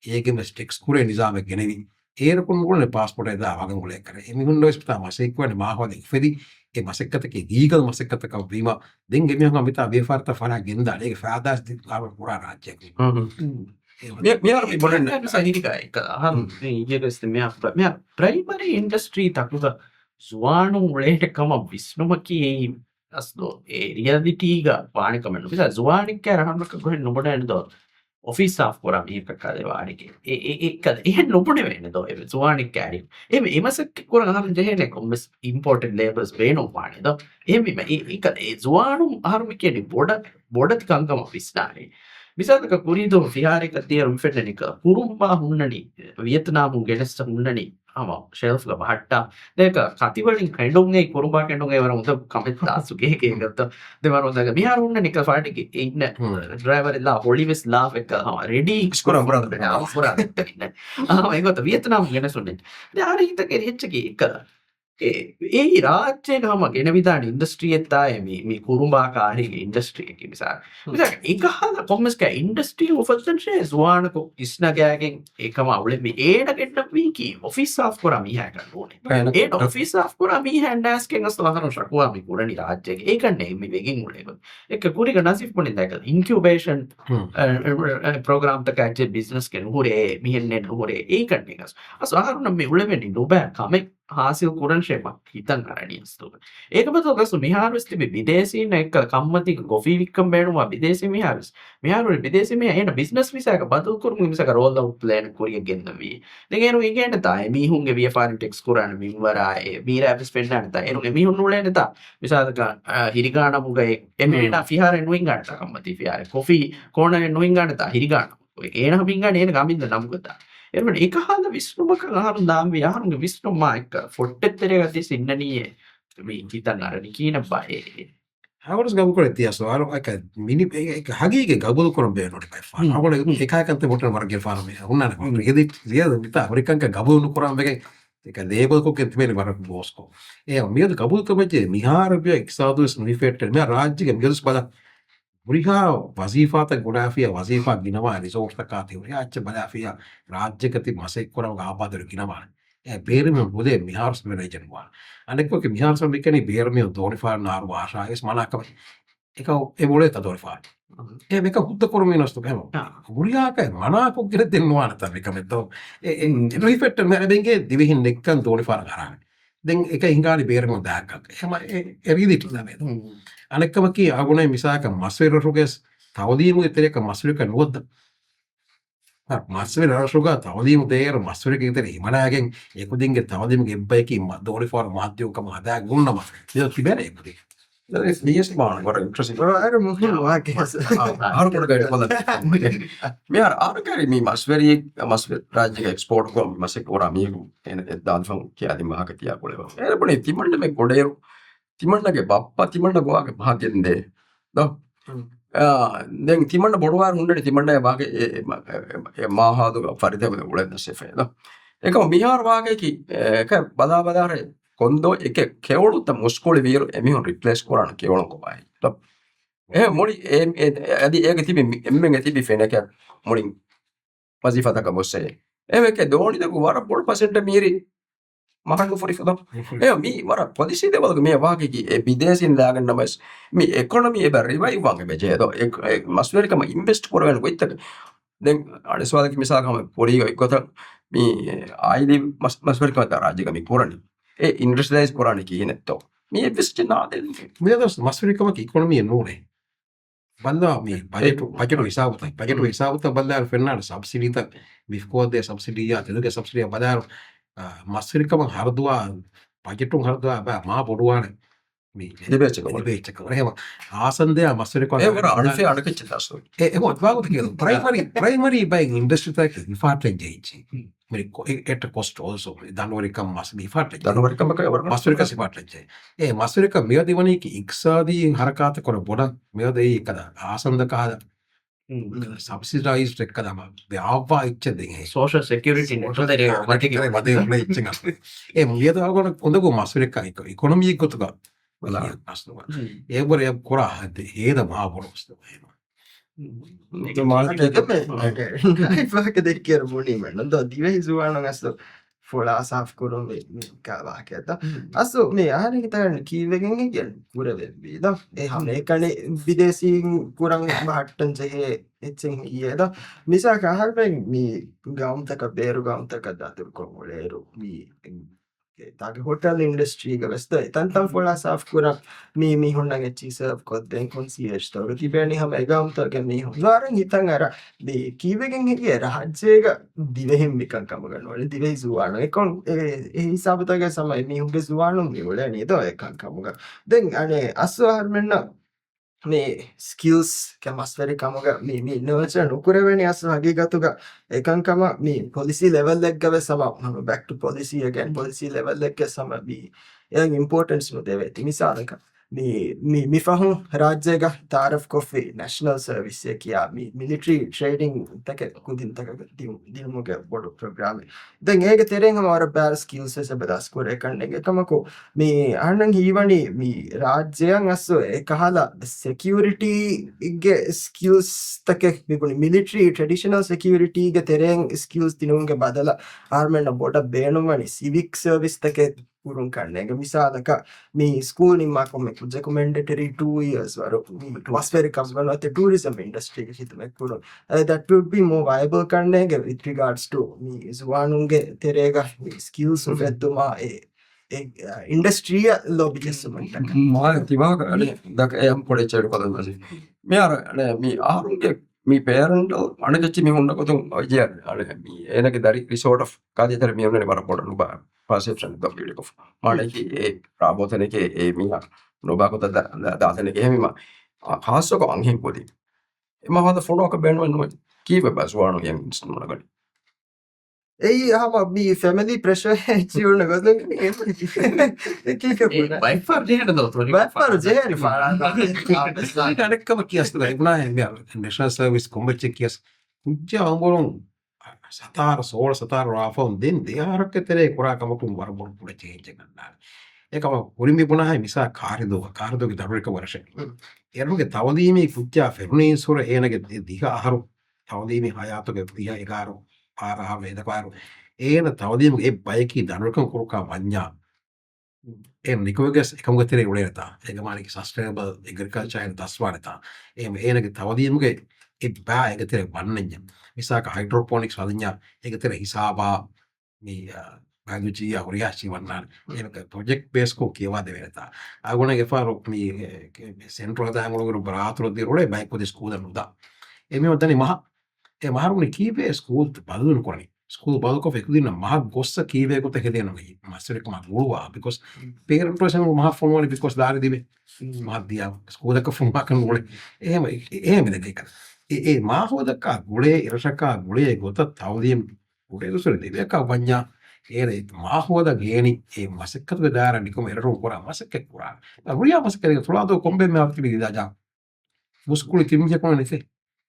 ඒකෙම ස්ටික්ස් කුරේ නිසාම ගෙනවි ඒරකුන් මුගලනේ පාස්පෝර්ට් එක දා වගන් උලේ කරේ එමිහුන් නොස්පතා මසෙක් වනේ මාහවද ඉෆෙදි ඒ මසකත්තකේ දීගල මසකත්තක වීම දෙන් ගෙමියන් අමිතා බේෆාර්ත ෆලා ගෙන්දා ඒක ෆාදාස් දි කාව පුරා රාජ්‍යයක් මෙයාර මේ බොන්න සහිරිකා එක අහම් ඉගෙස් මෙයා ප්‍රයිමරි ඉන්ඩස්ට්‍රී තකුත සුවානු උලේටකම විස්නුමකි අස්දෝ ඒ රියලිටීග පානිකමෙන් නිසා සුවානික රහන්නක ගොහෙන් නොබඩනදෝ ඔෆිස් ස්ටාෆ් කරා මේක කලේ වාඩිගේ ඒක එහෙන් නොබුනේ වෙන්නේ දෝ ඒ සුවානික කැරි එමෙ එමසක් කරා ගන්න දෙහෙනේ කොම්ස් ඉම්පෝර්ටඩ් ලේබර්ස් බේනෝ පානේ දෝ එමෙ ඒක ඒ සුවානු ආර්මිකේ බොඩත් කංගම විස්නානේ මිසාදක කුරීදෝ ෆිහාරික තියරුම් ෆෙටනික පුරුම්බා හුන්නනි වියත්නාමු ගෙනස්ස හුන්නනි ආම ෂෙල්ෆ් ල බහට්ටා දෙක කතිවලින් කැඬුන්ගේ කුරුම්බා කැඬුන්ගේ වර උද කමෙත් තාසුගේ ගේගත්ත දෙවර උදක මිහාර හුන්නනි ක ෆාටික ඉන්න ඩ්‍රයිවර් ලා හොලිවිස් ලා එක රෙඩි ස්කෝරම් පුරා පුරා ඒකත් වියත්නාමු ගෙනසුන්නේ යාර හිතකේ හෙච්චකේ එක ඒ රාජ්‍යයේ ගම ගෙන විදාන ඉන්ඩස්ට්‍රියෙත් තායේ මේ කුරුම්බාකාරී ඉන්ඩස්ට්‍රි එකේ මිසා ඒක හද කොහොමද කෑ ඉන්ඩස්ට්‍රි ඔෆර්සන්ෂේ සුවානක ඉස්නගෑගෙන් ඒකම අවුලේ මේ ඒඩ ගෙන්න වීකි ඔෆිස් ස්ටාෆ් කරා මීහා ගන්න ඕනේ ඒ ඔෆිස් ස්ටාෆ් කරා මීහා ඩෑස් කෙන් අස්තවහන ශකුවා මේ කුරණි රාජ්‍යයේ ඒකන්නේ මේ වෙගෙන් උලේක ඒක කුරික නසිෆ් පොනේ දැක ඉන්කියුබේෂන් ප්‍රෝග්‍රෑම් තකජේ බිස්නස් කෙන හොරේ මිහෙන්නේ හොරේ ඒකන්නේ ගස් අසහරුන මේ උලෙවෙනි නොබෑ කමෙක් हासिल कुरन शेमा हितन अरणियस्तु एकबतो गसु मिहारस तिबि विदेशी न एक कम्मति गोफी विक्कम बेणुवा विदेशी मिहारस मिहारु विदेशी में एන बिजनेस विसा का बदल कुरु मिसा का रोल आउट प्लान कोरिया ගෙන්නවි දෙක එනු ඉගෙන්න තා මිහුන්ගේ වියපාරින් ටෙක්ස් කුරාන මිවරායේ මීරා ස්පෙන්ඩන් තා එනු මිහුන් නුලෙන්න තා මිසාදක හිරිගාන මුගේ එමෙන්න ෆිහාර නුයින් ගන්න තා කම්මති ෆිහාර කොෆි කෝණේ නුයින් ගන්න තා හිරිගාන ඒන හමින් ගන්න එන ගමින්ද නමුගතා එරමණ එක හාල විශ්නුමක ආහාර දාම් විහාරුගේ විශ්නුමා එක ෆොට්ටෙතරේ ගති සින්නනියේ මේ හිතන්න අරනි කියන බය හවරස් ගබු කරේ තියසෝ අර එක මිනි එක හගීගේ ගබුදු කරන් බේනොට බයි ෆාන අවල එකකන්ත මොටන වර්ගේ ෆාන මේ උන්නන රියදි රියද මිත අමරිකන්ක ගබුදු කරන් බගේ එක ලේබල් කොකෙන් තිබෙන වර බෝස්කෝ ඒ මියද ගබුදු කමජේ මිහාරබිය එක්සාදුස් නිෆෙට් මේ රාජ්‍යගේ මියදස් බල මුරිහා වසීෆාත ගොඩාෆියා වසීෆා ගිනවා රිසෝර්ට් තකාති උරිහා අච්ච බලාෆියා රාජ්‍යකති මසෙක් කරව ආපාදර ගිනවා ඒ බේරම මොදේ මිහාර්ස් මැනේජර් වා අනෙක්ක මිහාර්ස් මෙකනේ බේරම දෝරිෆා නාර වාෂා එස් මනාකම එක ඒ මොලේ තදෝරිෆා ඒ මේක හුද්ද කරමිනස්තු හැම ගුරියාක මනාකොක් ගෙර දෙන්නවා නැත මේක මෙතෝ රිෆෙට් මැරබෙන්ගේ දිවිහින් එක්කන් තෝලි පාර කරන්නේ දැන් එක හිඟාලි බේරම දාගක් එහෙම එරිදිට නේද අනෙක්කම කී ආගුණයි මිසාක මස්වෙරරුගෙස් තවදීමු ඉතරේක මස්වික නුවද්ද මස්වෙරරුග තවදීමු තේර මස්වරික ඉතර හිමනාගෙන් ඒකුදින්ගේ තවදීමගේ එබ්බයකින් දෝලි පාර මහත්යෝකම හදා ගුන්නම ඒක තිබෙන්නේ ඒකුදී නියස් බාන වර ඉන්ට්‍රසින් අර මුහුණු වාගේ ආරුකට ගඩ පොද මේ ආරකාරි මේ මස්වරිය මස්වර රාජ්‍යක එක්ස්පෝර්ට් කො මසෙක් වර අමීගු එන දාන්ෆම් කියාදි මහකතියා කොලව එරපුනේ තිමන්න මේ ගොඩේරු තිමන්නගේ බප්පා තිමන්න ගෝවාගේ මහගෙන්දේ දෝ දැන් තිමන්න බොඩවාර හුන්නට තිමන්න වාගේ මාහාදුක පරිදම උලෙන් සෙෆේ එකම මිහාර වාගේකි එක බදා බදාරේ කොන්දෝ එක කෙවලුත් මුස්කොලි වීරු එමිහුන් රිප්ලේස් කරන කෙවලුන් කොබයි ඒ මොලි ඇදි ඒක තිබි එම්මෙන් තිබි ෆෙනක මොලින් වසිෆතක මොස්සේ ඒවක දෝනි දකු වර පොල් පසෙන්ට මීරි මහංග ෆොරි ෆදම් ඒ මී වර පොලිසි දෙවලක මේ වාකේකි ඒ විදේසින් දාගන්න නමස් මේ ඉකොනොමි එබ රිවයිව් වංගෙ බෙජේදෝ ඒ මස්වරිකම ඉන්වෙස්ට් කරගෙන කොයිතක දැන් අඩස්වාදක මිසාකම පොඩි එක්කොත මේ ආයිදි මස්වරිකම රාජ්‍යක මේ පුරණි ඒ ඉන්ඩස්ට්‍රියලයිස් කරන්න කියනෙත්තෝ මේ ඉන්වෙස්ට් නාදෙන් මේ දවස් මස්වරිකමක ඉකොනොමිය නෝනේ බන්දා මේ බජට් හිසාවත බන්දාර ෆෙන්නාඩ සබ්සිඩිත විස්කෝදේ සබ්සිඩියා තෙලුගේ සබ්සිඩියා බදාර මස්වරිකම හරදුවා බජටුන් හරදුවා බෑ මා පොඩුවාන මේ දෙබේච්චක එහෙම ආසන්දය මස්වරිකම ඒ වර අනුසේ අඩකච්ච දස්සෝ ඒ ඔත්වාගත කියන ප්‍රයිමරි බයින් ඉන්ඩස්ට්‍රි තක විෆාටෙන් ජෙයිචි it cost also දනුවරිකම් මස් විෆාටෙන් දනුවරිකමක වර මස්වරික සිපාටෙන් ඒ මස්වරික මෙය දිවණීකි ඉක්සාදී හරකාත කොන බොඩ මෙය දෙයි කද ආසන්ද කාද සබ්සිඩයිස්ඩ් එක්කදම බ්‍යාවා ඉච්ච දෙන්නේ සෝෂල් සෙකියුරිටි නෙට්වර්ක් එකේ මතකේ මතේ උනේ ඉච්ච ඒ මෙය දාගොන හොඳකෝ මස්වරික ඉකොනොමි එකතුක වල අස්නවා ඒ වර කොරා හදේ හේද මහා බොරොස්තු ෆක දෙක්කර මුණීමන්න ද දිවහි සුවාන ඇස්තු ෆොලා සාෆ් කරුම් කාවාක ඇත අස්සු මේ ආරහිතරන්න කීවගෙන් ගැන් පුරවෙබීද එහම ඒකනේ විදේසිීන් කුරන් බහට්ටන් සහේ එච්චෙන් කියද නිසා කහරපෙන් මේ ගෞම්තක බේරු ගෞම්තක දතුර කොමුලේරු තාගේ හොටල් ඉන්ඩස්ට්‍රීක වෙස්ත තන්තම් ෆොලා සාෆ් කුරක් මේ මිහුන්නගේ චිසර් කොද්දෙන් කොන්සියර්ජ් තවර තිබෙනි හැම එගම්තක මිහුන් වාරන් හිතන් අර මේ කීවගෙන් හිටිය රාජ්‍යයක දිවෙහිම් මිකන් කම ගන්නවල දිවෙහි සුවාන එකොන් ඒ හිසාබතගේ සමයි මිහුන්ගේ සුවානුම් මිවල නේද එකන් කමුග දැන් අනේ අස්වාහර්මෙන්න මේ ස්කිල්ස් කැමස්වැරි කමග මේ නර්ච නොකරවෙනි අස් වගේ ගතුක එකන්කම මේ පොලිසි ලෙවල් එක්ගව සම ම බැක්ට පොලිසි ගැන් පොලිසි ලෙවල් එක්ක සම එ ඉම්පෝර්ටන්ස් නොදෙවෙති නිසාදක මිෆහුන් රාජ්‍යයක තාරෆ් කොෆේ නැශනල් සර්විස්ය කියා මිලිටරී ට්‍රේඩිං තක කුදින්තක දිල්මුග බොඩු ප්‍රග්‍රාම දැන් ඒක තෙරෙන් මර බෑර ස්කිල්ස බදස් කොර එකන්න එකමකෝ මේ අන්නන් හීවනි මේ රාජ්‍යයන් අස්සෝ එකහලා සෙකියරිටගේ ස්කිල්ස් තක මිපුණි මිලිටරී ට්‍රඩිෂනල් සෙකියරිටීග තෙරෙන් ස්කිල්ස් තිනුන්ගේ බදල ආර්මෙන්න්න බොඩ බේනුවනි සිවික් සර්විස් තක පුරුන් කරන්න එක මිසාදක මේ ස්කූල් නිම්මාකොම ජෙකුමෙන්ඩටරි 2 years වර වස්වැරි කම්බන අත tourism ඉන්ඩස්ට්‍රික හිතමක් පුරුන් that would be more viable කරන්න එක with regards to මේ සුවානුන්ගේ තෙරේග ස්කිල්ස් උගත්තුමා ඉන්ඩස්ට්‍රිය ලෝබිජස්සමට මා තිවාක දක එයම් පොඩෙච්චට කොද වසේ මේ අර මේ ආරුන්ගේ මේ පේරන්ටල් අනකච්චි මිහුන්න කොතුන් ඔය ඒනක දරි රිසෝට් කාදතර මියවන වර පොඩ නුබ පසෙප්ෂන් ඩොක් මානක ඒ ප්‍රාබෝතනක ඒ මිහ නොබාකොත දාතනක හෙමීම හාස්සක අංහෙන් පොදි එම හද ෆොනෝක බැන්ුවන් කීව බස්වානු ය නගට ඒ හම මේ ෆැමිලි ප්‍රශ චිවරන ගොද වයිෆර් ජේහට දොතුර අනෙක්කම කියස්තු ගුණා නැශනල් සර්විස් කොම්බච්ච කියස් උච්ච අම්බොලොන් සතාර සෝල සතාර රාෆවන් දෙන් දෙයාරක්ක තෙරේ කොරාකමකුම් වරබොල් පුඩ චේංච ගන්නා ඒකම පුරිමි පුනහයි මිසා කාරදෝක දරුවක වර්ෂය එරුගේ තවදීමේ පුච්චා ෆෙරුණේ සුර ඒනගේ දිහ අහරු තවදීමේ හයාතුක දිහ එකාරු පාරහ වේදකාරු ඒන තවදීමගේ බයකී දනුවකම් කොරකා වඥා එහෙම නිකුවගේ එකමුගතරේ උඩේතා ඒකමානික සස්ටේනබල් එග්‍රිකල්චර් දස්වානතා එහෙම ඒනගේ තවදීමුගේ ඉබ්බා ඒකතරේ වන්නඤ්ඤ මිසාක හයිඩ්‍රොපොනික්ස් වදින්ඥා ඒකතරේ හිසාබා මේ biology හොරියාචි වන්නාන ඒක ප්‍රොජෙක්ට් බේස් කෝ කියවා දෙවෙනතා ආගොනගේ ෆාරෝ මේ සෙන්ට්‍රල් දාංගලුගු බරාතුරු දිරුලේ බයිකෝ ද ස්කූල් නුදා එමෙ වදනි මහ ඒ මහරුනි කීවේ ස්කූල් බලුන් කොරනි ස්කූල් බලකෝ ෆෙකුදින මහ ගොස්ස කීවේ කොට හෙදෙන මේ මාස්ටර් එක මහ ගුරුවා because parent person මහ ෆෝන් වල because දාරි දිබේ මහ දියා ස්කූල් එක ෆෝන් බකන් වල එහෙම දෙක ඒ මහ හොදක ගුලේ ඉරෂක ගුලේ ගොත තවදීම් උඩේ දුසර දෙක වඤ්ඤා ඒරේ මහ හොද ගේනි ඒ මසක්කතු දාර නිකම එරරු කොරා මසක්ක කොරා රුයා මසක්ක තුලාදෝ කොම්බේ මේ අපති බිදාජා මුස්කුලි තිමිජ කොනෙසේ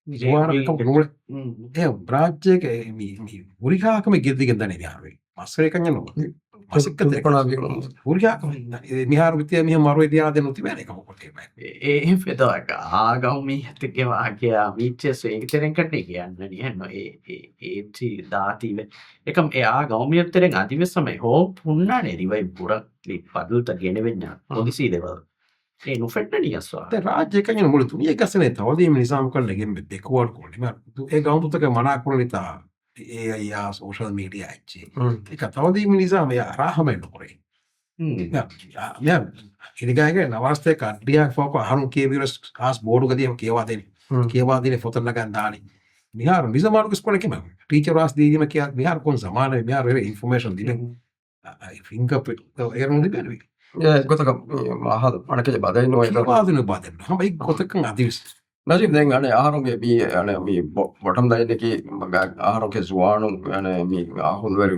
ජවාරක නුල ඒ බ්‍රාජ්‍යක මේ උරිකාකම ගෙද්දිගෙන් දනේ යාරුවේ මස්සරේ කන්නෝ මසක්ක දෙකනවා උරිකාකම මිහාරු විතිය මිහ මරුවේ දියා දෙනු තිබෙන එක මොකටේ බෑ ඒ ෆෙදවක ආගෞමි හතකේ වාගයා මීච්චස් ඒකතරෙන් කටේ කියන්නේ නෝ ඒ දාතිව එකම ඒ ආගෞමියතරෙන් අදිවසමයි හෝ පුන්නානේ රිවයි පුර පදුල්ත ගෙනවෙන්න පොලිසි දෙවල් ඒ නොෆෙට්ටනියස්වා රාජ්‍ය කන්න මුළු තුනිය එකසනේ තවදීම නිසාම කරලගෙන් දෙකවල් කොලිම ඒ ගෞතුතක මනා කොලිතා ඒ අයියා සෝෂල් මීඩියා ඇච්චි එක තවදීම නිසාම රාහමයි නොකොරේ ඉනිගායක නවස්තය කඩියක් ෆෝක අහරු කියවිරස් කාස් බෝඩුගදීම කියවාදන ෆොතරලගන් දානි මිහාර නිසමාරුක ස්කොලකම ටීචර් වාස් දීම කිය මිහාර කොන් සමාන මිහාර ඉන්ෆර්මේෂන් දින ෆිංග එරුන් දිබෙනවි ගොතක මහද අනකේ බදයි නොය වාදන බදන්න හමයි ගොතකන් අදිවිස් නජීබ් දැන් අනේ ආහාරගේ මේ අනේ මේ බොටම් දයිනකේ ආහාරගේ සුවාණු අනේ මේ ආහුල්වරු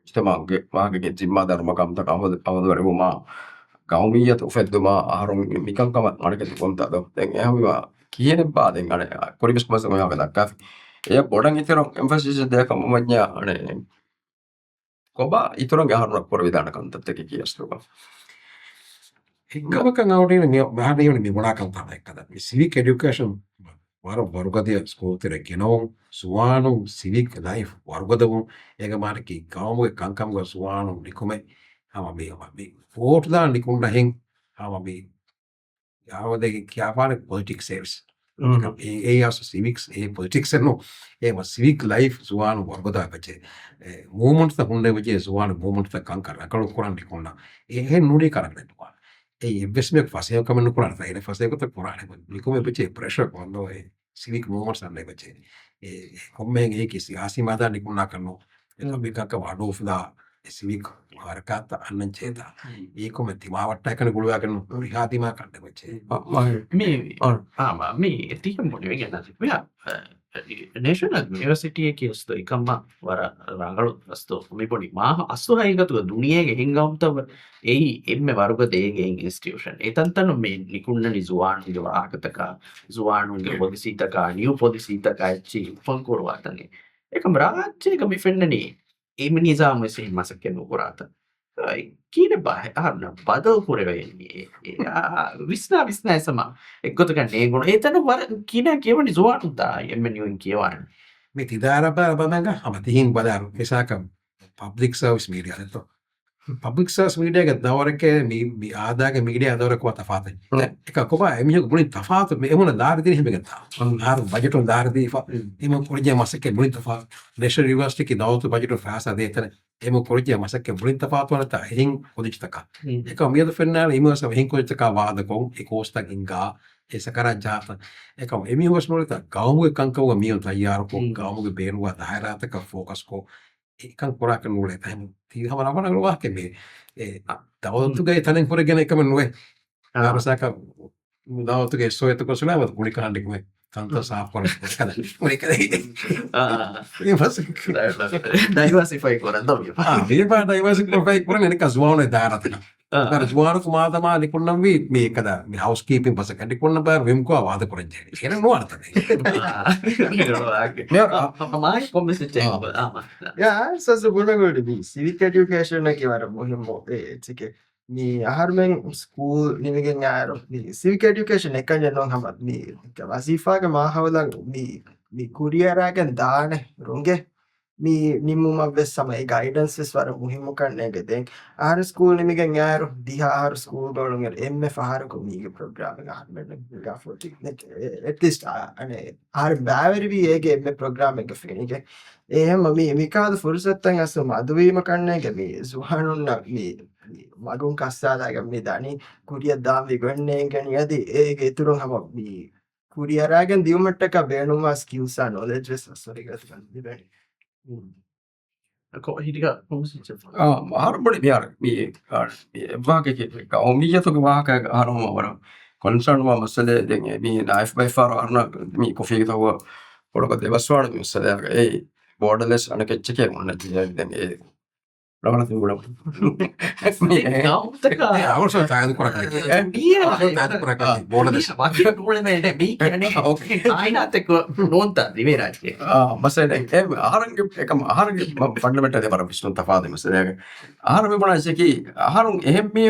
ඉතමාගේ වාගේ ජිම්මා ධර්මකම් තක අවදවරු මා ගෞමියත උෆෙද්දුමා ආහාරම් මිකංකම අනකේ කොන්තද දැන් එහෙම කියන බාදෙන් අනේ පොරිබස් කොමස මොයා ගදක්කා එය බොඩන් ඉතර එම්ෆසිස් දෙක මොමඤ්ඤා අනේ කොබා ඉතරගේ ආහාරක් පොර විදාන කන්තත් එක කියස්තුවා හිංගමකන් අවුටින මහදීවන මේ මොනාකම් තමයි කද මේ සිවික් එඩියුකේෂන් වරුගදිය ස්කූල් තෙර ගෙනෝ සුවානු සිවික් ලයිෆ් වරුගදවු ඒක මාරකි ගාමුගේ කංකම්ග සුවානු නිකුමේ හම මේ ෆෝට් දාන නිකුම්ඩ හෙන් හම මේ යාවදේ කියාපාන පොලිටික්ස් සේවස් ඒ ආස සිවික්ස් ඒ පොලිටික්ස් එන්නෝ ඒම සිවික් ලයිෆ් සුවානු වරුගදා පචේ මූමන්ට් ත හුන්ඩේ වචේ සුවානු මූමන්ට් ත කංකර අකලු කුරන් නිකුම්නා ඒ නුඩි කරන්නටවා ඒ ඉන්වෙස්ට්මන්ට් ෆාසිය කමන්න කුරන් ෆයින ෆාසිය කොට කුරානේ නිකුමේ පචේ ප්‍රෙෂර් කොන්දෝ ඒ සිවික් මූමන්ට්ස් අන්නේ පචේ ඒ කොම්මෙන් ඒ කිසි ආසිමාදා නිකුම්නා කරනෝ ඒක බිකක වඩෝෆ්ලා සිවික් හරකත් අන්නන් චේතා ඒකොම තිමාවට්ට එකන ගුළුවා කරන රිහාතිමා කණ්ඩ වච්චේ මේ තික මොඩිවෙන් ගන්න ನೇಷನಲ್ ಯೂನಿವರ್ಸಿಟಿ ಕೇಸ್ತು ಇಕಮ್ಮ ವರ ರಂಗಳು ಅಸ್ತು ಮಿಪೊಡಿ ಮಾಹ ಅಸ್ತು ಹೈಗತು ದುನಿಯೆಗೆ ಹಿಂಗಂತವ ಏಯಿ ಎಮ್ಮೆ ವರುಗ ದೇಗೆ ಹಿಂಗ್ ಇನ್ಸ್ಟಿಟ್ಯೂಷನ್ ಏತಂತನು ಮೇ ನಿಕುಂಡನಿ ಜುವಾಣುಗೆ ವಾಕತಕ ಜುವಾಣುಗೆ ಪೊದಿಸೀತಕ ನ್ಯೂ ಪೊದಿಸೀತಕ ಹೆಚ್ಚಿ ಫಂಕುರುವಾತನೆ ಏಕಂ ರಾಜ್ಯಗ ಮಿಫೆಂಡನಿ ಏಮಿ ನಿಜಾಮ ಸಿ ಮಸಕ್ಕೆ ನುಕುರಾತ කීන බාහරන බදල් පුරවෙන්නේ විස්නා සම එක්ගොතක නේගුණ ඒතන වර කියන කියවනි ජුවානුතා එමනියුන් කියවන්න මේ තිදාරබ බමංග හමතිහින් බදාරු මිසාකම් පබ්ලික් සර්විස් මීඩියා නැතෝ පබ්ලික් සර්විස් මීඩියා එක දවරකේ මේ ආදාගේ මීඩියා දවරක වතෆාත එක කොබා එමිහු ගුණි තෆාත මේ එමුන දාර දින හිමගත්තා ආර බජට් උන් දාර දී එම කොරිජ මසකේ ගුණි තෆාත නෙෂනල් යුනිවර්සිටි කි දවතු බජට් ෆාසා දේතන එම කොරිජ මසකේ ගුණි තෆාත වලත හින් කොදිච්තක එක මියද ෆෙන්නාල ඉමස හින් කොදිච්තක වාදකොන් ඒකෝස්තක් ඉංගා ඒසකරා ජාත එකම එමිහුස් නොලත ගාමුගේ කංකවග මියන් තයාරකෝ ගාමුගේ බේනුවා දහරාතක ෆෝකස් කෝ එකන් කොරා කනුලේ තම තීහම නවන වාක්‍ය මේ දවතුගේ තනෙන් කොරගෙන එකම නුවේ ආරසක දවතුගේ සොයත කොසලව කුලි කහන්ඩික මේ තන්ත සාෆ් කරන කද මුලි කදේ ඒ පස්සේ ඩයිවර්සිෆයි කරන්න දොමිය මේ පා ඩයිවර්සිෆයි කරන එක සුවානේ දාරතන අර සුවාන කුමාතමා නිකුන්නම් වී මේ කද මේ හවුස් කීපින් පස්සේ කඩි කොන්න බාර වෙම්කෝ වාද කරන්නේ ඒක නුවරතනේ මායි කොම්බෙසෙච්ච සස ගුණගොඩ මේ සිවික් එඩියුකේෂන් එකේ වර මුහිම්ම ඒක මේ අහර්මෙන් ස්කූල් නිමගෙන් ආර මේ සිවික් එඩියුකේෂන් එක ජනොන් හමත් මේ වසීෆාගේ මාහවලන් මේ කුරියරාගෙන් දානේ රුන්ගේ మీ నిమ్ముමක් වෙස්සම ඒ ගයිඩන්ස් වෙස් වර මුහිම්ම කන්නේගේ දැන් ආර ස්කූල් නිමිගෙන් යාරු දිහා ආර ස්කූල් ගොළුන් එම්මෙ ෆහරකු මීගේ ප්‍රෝග්‍රෑම් එක අහන්න ගාෆෝටි at least අනේ ආර බෑවරි වී ඒගේ එම්මෙ ප්‍රෝග්‍රෑම් එක ෆෙනිගේ එහෙම මේ මිකාද ෆුර්සත්තෙන් අසු මදුවීම කන්නේගේ මේ සුහනුන්න මේ මගුන් කස්සාදාගේ මේ දනි කුරිය දාම් විගන්නේ කණියදී ඒගේ ඉතුරුන් හැම මේ කුරියරාගෙන් දියුමට්ටක බේනුමා ස්කිල්ස් ආ නොලෙජ් වෙස් සෝරි ගස් ගන්න දිබැනි kok hidiga fungsi harmoni biar mi wage ke omiya to wage harum wara concern wa masale den mi knife by far arna mi coffee to poroka devaswara mi masale e borderless anakechke unna den e ragana tugula අවශ්‍ය තායද කරා masale aharang ekam aharang fundamental de bara visnu tafade masale aharam me bana seki aharung ehmi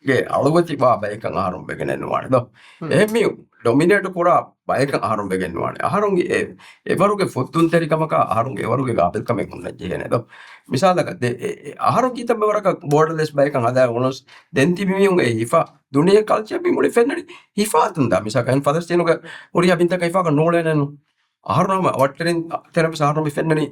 ge alugati ba bayakan aharum begen ennuwane do ehmi dominate pura bayakan aharum begen ennuwane aharung evaruge fottun terikamaka aharung evaruge gabel kamek unna jene do misalaga de aharung kita bewaraka borderless bayakan ada unos denti bimiyung hifa dunia culture bi muli fennani hifa tunda misaka en fathers tenuga uriya binta kaifa ka nole nenu aharunama watterin therapy aharunama fennani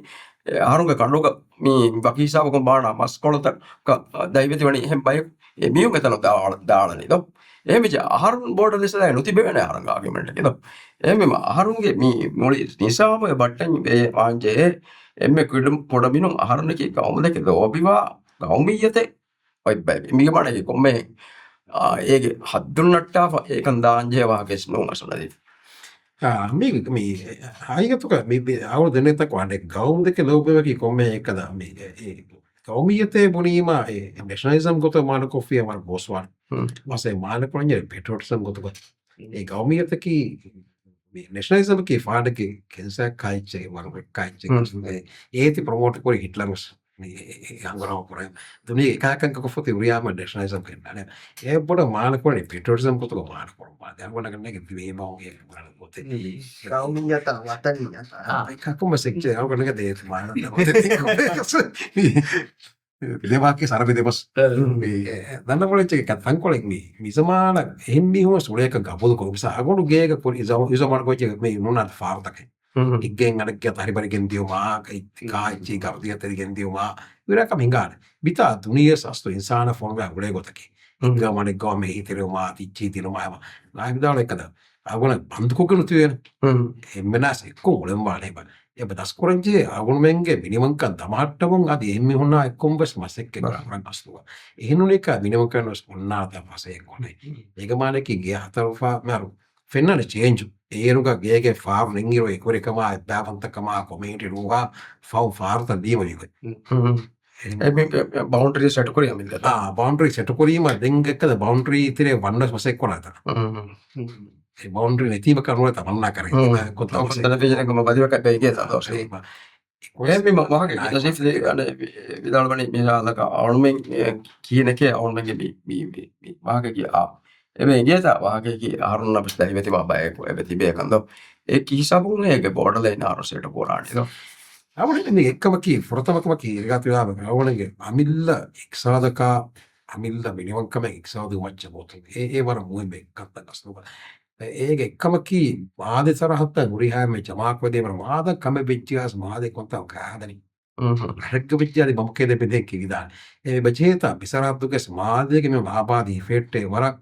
aharunga kanduga mi bakisa ko bana maskolata ka daiveti wani hem bay miyung etano daalani do ehme je aharun borderless da nuti bevene aharunga argument ke do ehme aharunge mi muli nisama batten be anje emme kudum podaminu aharunne ki gaumudeke do obiwa gaumiyate oi bay mi bana ki komme ඒගේ හද්දුන්නට්ටා ඒකන් දාංජය වාගේ snow අසනදී මේ ආයගතුක මේ අවුරුදු දෙනෙක් වඩේ ගෞම් දෙක ලෝබෙවකි කොම්මේ එකද මේ ගෞමියතේ බුනීම ඒ නැෂනලිසම් ගොත මාන කොෆිය වර බොස්වන් වාසේ මාන කොණ්‍ය පෙට්‍රොටිසම් ගොත ඒ ගෞමියතකි මේ නැෂනලිසම් කි ෆාඩකි කෙන්සා කයිචේ වර කයිචේ ඒති promote කොරි හිට්ලර්ස් angora por dunia kakan ko foto uriama nationalism kan ana e boda mal ko ni patriotism ko to mal ko ma dan wala kan ne vi ma o ye mal ko te ගෞමියත වතනියත ka ko ma sekje ang kan ne de ma විදවාක්‍ය සර විදපස් දන්න කොලෙච්ච එක තංකොලෙක් මේ මිසමාන එම්මි හොම සුලේක ගබුදු කො මිස අගොඩු ගේක පොරි ඉසමාන කොච්ච මේ නුනත් ෆාර්තක ඉගෙන් අර කිය හරි බරි ගෙන්දියුමා කායිචි ගබදිය තෙරි ගෙන්දියුමා විරක මින්ගාන බිතා දුනිය සස්තු ඉන්සාන ෆෝන් වේ ගොලේ ගොතකි ඉංගමනේ ගොමේ හිතරුමා තිච්චි දිනුමා නායි විදාල එකද අගොන බන්දු කොකනු තියන එම්මනස් එක්ක මොලම් වාලේ බා එබ දස්කොරංජේ අගොන මෙන්ගේ මිනිමංක දමහට්ටමුන් අද එම්මි හොන්නා එක්කොම් බස් මසෙක් කරන් අස්තුවා එහෙනුනේක මිනිමංක නස් ඔන්නා තපසේ කොනේ ඒකමානකි ගේ හතරෆා මරු ෆෙන්නන චේන්ජ් ඒරුග ගේගේ ෆාම් රින්ගිරෝ එකොරිකම බෑවන්තකම කොමේටි රුවා ෆව් ෆාර්ත දීවනික බවුන්ඩරි සෙට් කරියා මින්ද බවුන්ඩරි සෙට් කරීම දෙංගකද බවුන්ඩරි ඉතිරේ වන්නස් මසෙක් කොනත ඒ බවුන්ඩරි නැතිව කරනවා තමන්නා කරේ කොතන ෆිජනකම බදිවක බේගේ තදෝස එම්මි මහගේ ඉතසිෆ් අන විදාලබනි මිසාලක අවුන්මෙන් කීනකේ අවුන්මගේ මේ මහගේ කියා එමේ ගියත වාගේ ආරුණ අපිට දැයිවෙති බබයක එබෙති බේකන්ද ඒ කිහිසබුන් ඒගේ බෝඩර්ලයින් ආරසෙට පොරාණි දෝ අවුනේ මේ එක්කමකි ෆොරතමකමකි ඉරගතුයාම අවුනගේ අමිල්ල එක්සාදක අමිල්ල මිනිවංකම එක්සාදු වච්ච බොත ඒ වර මුෙමෙ කත්තනස්නුව ඒගේ එක්කමකි වාදේ සරහත්ත මුරිහාම ජමාක් වදේ වර වාද කම බෙච්චියාස් මාදේ කොන්තව කාදනි රෙක්ක බෙච්චියාදි මමකේ දෙපෙදේ කිවිදාන ඒ බජේතා බිසරාද්දුගේ සමාදයේ මේ මහපාදී ෆෙට්ටේ වරක්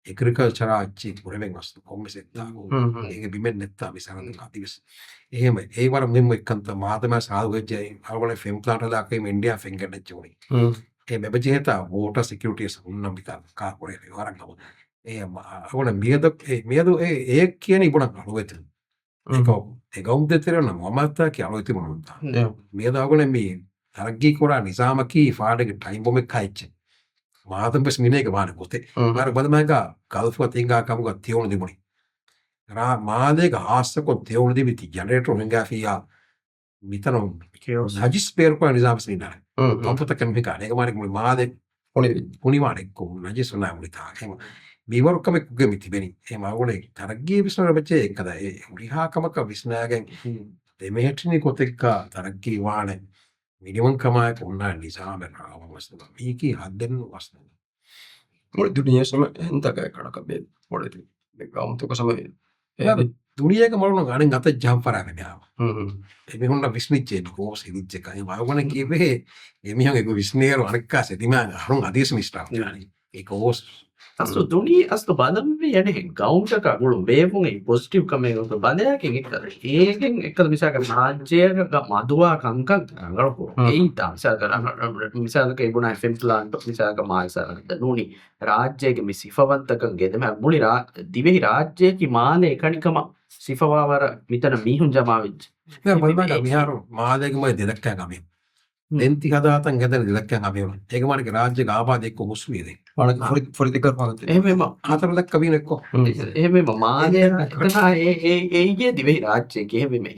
agriculture ආච්චි පුරවෙන් වස්තු කොම්මෙසෙත්තා ඒක බිමෙන් නැත්තා විසරන්න කතිවිස් එහෙම ඒ වර මෙම්ම එක්කන්ත මාතම සාදුගෙජ්ජයි අවගොල ෆෙම් ප්ලාන්ට් දාකේ ඉන්දියා ෆෙන්ගෙන් චෝනි ඒ මෙබජේතා වෝටර් සිකියුරිටි සුන්නම් විතර කා කොරේ වරක් නම ඒ අවගොල මියදු ඒ කියන ඉබුණ අලුවෙත ඒක ගොම් දෙතරන මමත්තා කිය අලුවෙත මොනන්තා මියද අවගොල මේ තරග්ගී කොරා නිසාමකී ෆාඩගේ ටයිම් බොම් එක කයිච්ච මාතම් බස් මිනේක මාන කොතේ මාර බදමංග කල්ෆුව තින්ගා කමුග තියෝන දිමුනි රා මාදේක ආස්සකො තියෝන දිවිති ජනරේටර් මෙන්ගා ෆියා මිතනොම් හජිස් පෙර් කො නිසාම සිනා කොම්පුටර් කෙමිකා ඒක මාරේ මුලි මාදේ පුනි මාරේ කො නජිස් නා මුලි තා එහෙම බීවර කම කුගෙ මිති බෙනි එහෙම අවුලේ තරග්ගී විශ්නර බච්චේ එකද ඒ උරිහා කමක විශ්නාගෙන් දෙමෙහෙට්නි කොතෙක්ක තරග්ගී වානේ මිනිමම් කමායක උන්නා නිසාම රාම වස්තුව මේකී හදන්න වස්තුව මොකද දුනිය සම එන්තක කඩක බේ මොකද මේ ගාමතුක සමය දුනියක මරුණ ගණන් අත ජම්පරාගෙන යාව හ්ම් එමිහුන්න විශ්නිච්චේ කෝස් ඉදිච්ච එකයි මවගන කිව්වේ එමිහන් එක විශ්නේරු අරක්කා සෙදිම අරුන් අදේශ මිස්ටාව ඒ course Asto duni asto badam yane gaunta ka gulu bevun e positive kame go badyakin ekkada egen ekkada misaka rajyaka maduwa kankan angalapo eita misaka ibuna FM plant misaka maisara duni rajyege mi sifawantakan gedema muli divehi rajyeki maale ekanikama sifawawara mitana mihun jamavich මිහාරු මාදයකම දෙදක්කෑ ගමේ දෙන්ති හදාතන් ගැදන දෙදක්කෑ ගමේ ඒක මනක රාජ්‍ය ආබාධයක් මුස්ලිමේ වලක ෆොරිතිකර් පාගත්තේ එහෙමම හතර දක්ක වින එක්ක එහෙමම මාලය එතන ඒ දිවෙහි රාජ්‍යයේ එහෙමම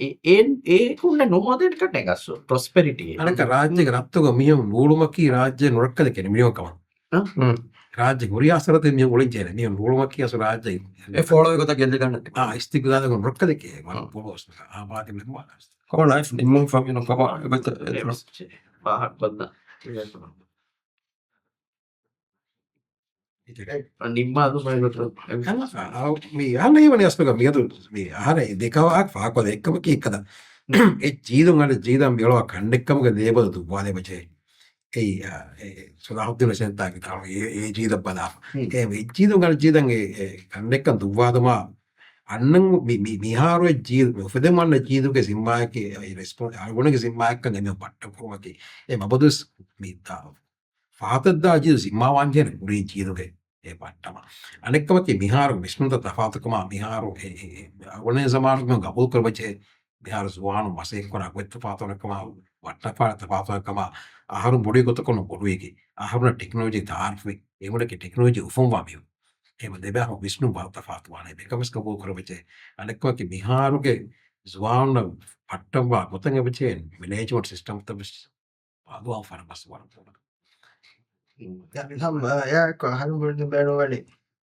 ඒ කුන්න නොහොදෙන් කටේ ගස්සු ප්‍රොස්පෙරිටි අනක රාජ්‍යක රත්තුක මියම් නූළුමකී රාජ්‍ය නොරක්කද කෙන මියෝකම රාජ්‍ය ගොරියාසරත මියම් වලින් ජේන මියම් නූළුමකී අස රාජ්‍ය ඒ ෆෝලෝ එක ත ගෙල්ලි ගන්න ඉස්තික දාන නොරක්කද කේ මම පොලොස් ආබාධ මෙම්මා කොහොම ලයිෆ් නිම්මම් ෆම් යන කම එබත පහක් බද්දා නිම්මාදු මේ අනේවනේ අස්පක මියතු මේ ආහනේ දෙකවක් ෆාකවද එක්කම කීකද ඒ ජීදුන් අර ජීදම් බිලව කණ්ඩෙක්කමක දේබද තුවාදේ බචේ ඒ සදාහුද්දින සෙන්තාගේ තාම ඒ ජීද බදා ඒ ජීදුන් අර ජීදන් ඒ කණ්ඩෙක්කන් තුවාදමා අන්නන් මිහාරුවේ ජීද උපදමන්න ජීදුගේ සිම්මායකේ ඒ රෙස්පොන්ස් අරගොනගේ සිම්මායක්ක නෙමෙයි පට්ටපොමකේ ඒ මබදුස් මිතා ෆාතද්දා ජීදු සිම්මාවන්ජන පුරී ජීදුගේ ඒ පට්ටම අනෙක්කමකේ මිහාරු විශ්නුත තෆාතුකම මිහාරු අගොනේ සමානුකම ගබුල් කරබචේ මිහාරු සුවානු මසේ කොන වෙත්ත පාතනකම වට්ටපාත පාතනකම ආහාරු බොඩි ගොතකොන බොඩුවේකි ආහාරු ටෙක්නොලොජි තාර්ෆි ඒමුණකේ ටෙක්නොලොජි උෆම් වාමියු එහෙම දෙබහ විශ්නු බාත ෆාතුවානේ දෙකමස් කබුල් කරබචේ අනෙක්කමකේ මිහාරුගේ සුවානු පට්ටම ගොතන් එබචේ management system තබස් ආදුවා ෆරබස් වරතන هم ياكو هنقول بينوالي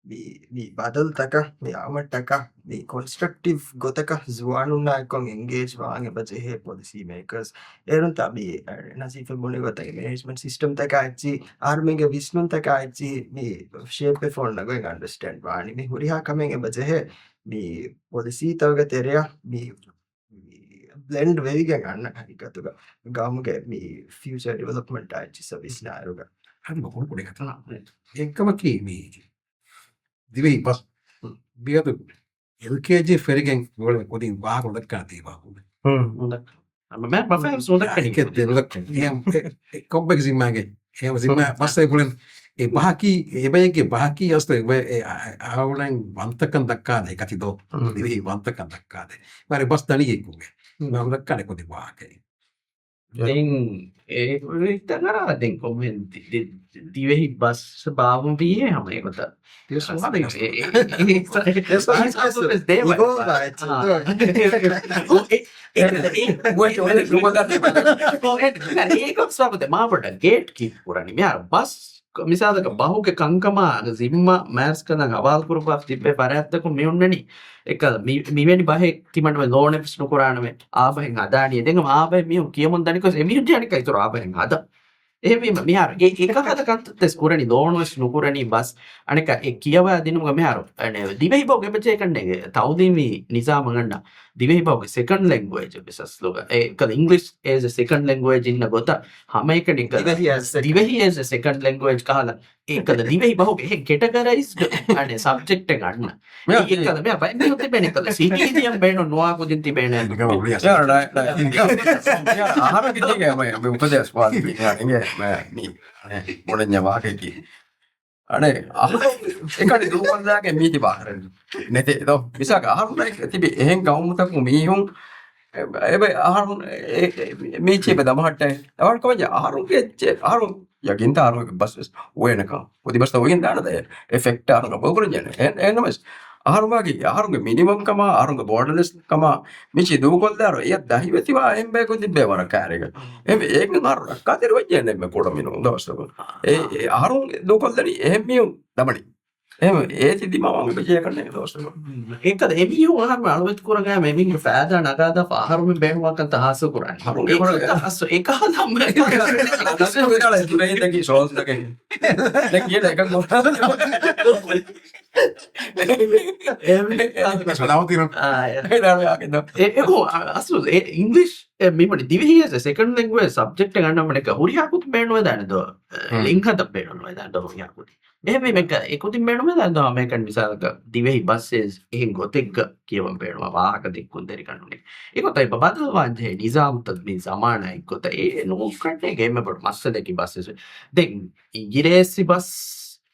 بي بدل تكا بي عمل تكا بي constructive gotaka zuanu na kong engage wange bache he policy makers erun ta bi nasife bone gotaka management system taka achi armenge visnun taka achi me shape for na going understand wani me huriha kamenge bache he me policy tawga tereya me blend වෙවි ගන්න හරිකතුක ගාමුගේ මේ future development ආච්චි service නාරුගා හරි බොහොම පොඩි කතාවක් එක්කම කී මේ දිවෙයි පස් බියද LKG ෆෙරිගෙන් වල කොටින් වාහක උදක් කරතේවා හොඳක් මම බෆෙන් සෝදක් ඒක දෙලක් එහෙම කොම්පෙක්ස් ඉම්මාගේ එහෙම සිම්මා පස්සේ පුලෙන් ඒ බහකි එබැයිගේ බහකි අස්තේ ඒ ආවලෙන් වන්තකන් දක්කාද ඒකති දෝ දිවෙයි වන්තකන් දක්කාද මරි බස් දණියේ කුගේ මම දක්කානේ කොටි වාහකේ දැන් ඒ ඉතනරා දැන් කොමෙන්ට් දිවෙහි බස් බාවුම් පියේ හැම ඒකට මාපට ගේට් කිප් පුරණි මෙයාර බස් මිසාදක බහුගේ කංකමා සිම්ම මෑස් කන අවල් කුරුපා තිබ්බේ පරයත්තක මෙුන්නනි එක මිවෙනි බහේ තිමන්ට ලෝන පිස්නු කුරානමේ ආබහෙන් අදානිය දෙක ආබේ මියු කියමුන් දනික එමිහුන් ජනික ඉතුරු ආබහෙන් අද එහෙම මෙහාර ඒ එක හදකත් තස් කුරණි ලෝනස් නුකුරණි බස් අනික ඒ කියවා දිනුම මෙහාර දිවෙහි බෝගේ බචේ කන්නේ තවදිමි නිසාම ගන්න දිවෙහි බෝගේ සෙකන්ඩ් ලැන්ග්වේජ් බිසස් ලෝක ඒක ඉංග්‍රීසි as a second language ඉන්න ගොත හැම එකනික Dhivehi as a second language කහලා ඒකද දිවෙහි බෝගේ ඒ කැටගරයිස්ඩ් අනේ සබ්ජෙක්ට් එක ගන්න ඒකද මෙයා බයි තිබෙන එකද සිටිදියම් බේන නොවා කුදින් තිබෙන ආහාර කිච්චේ මම උපදේශ වාදී ඉන්නේ මේ මොණ්‍ය වාකේකි අනේ ඒකනේ දුරුවන්දාගේ මීටි බාහිර නැතේ දෝ විසක ආහාර තිබි එහෙන් ගවුමුතක් මීහුන් එබේ ආහාර මීචේ බදමහට අවල් කොජ ආහාර යකින්ත ආහාර බස් වෙනක පොඩි බස් තවකින් දානද එෆෙක්ට් ආහාර බෝකරන්නේ එනමස් ආහාරගේ ආහාරගේ මිනිමම් කම ආහාරගේ බෝඩර්ලස් කම මිචි දුකොල්දාර ඒ දහිවතිවා එම්බේ කොදි බේවර කාරේක ඒක නර කතර වෙන්නේ මේ කොඩ මිනු දවස්වල ඒ ආහාර දුකොල්දරි එහෙම මියු දමණි එහෙම ඒතිදි මම විජය කරන එක දවසක ඒකද එමිහු ආහාරම අලුත් කරගෑ මෙමින් ෆෑදා නගාදා ආහාරම බේනුවක්කන්ත හාස කරන්නේ හරුන්ගේ කරගෑ. ඒක හදම්ම අදසේ වෙලාලා ඉතුරේ දෙකි සෝස් දෙකේ දැන් කියන එකක් මොකක්ද සලාවතින ඒකෝ අසු ඉංගලිෂ් මෙමට දිවිහිස සෙකන් ලෙන්ගුවේ සබ්ජෙක්ට ගන්නමට හුරියකුත් බේනුව දැනද ලිංහත බේනුව දන්න හුරියකුති එහම එක එකුතින් බේනුව දන්නවා මේකන් විසාක දිවෙහි බස්සෙස් එහි ගොතෙක්ග කියවම් පේනවා වාහක දෙක්කුන් දෙරිකන්නුනේ එකකොතයි බදවාන්ජේ නිසාම්තත් මේ සමානයිකොත ඒ නොකටේ ගේමට මස්ස දෙකි බස්සෙස දෙ ඉගිරේසි බස්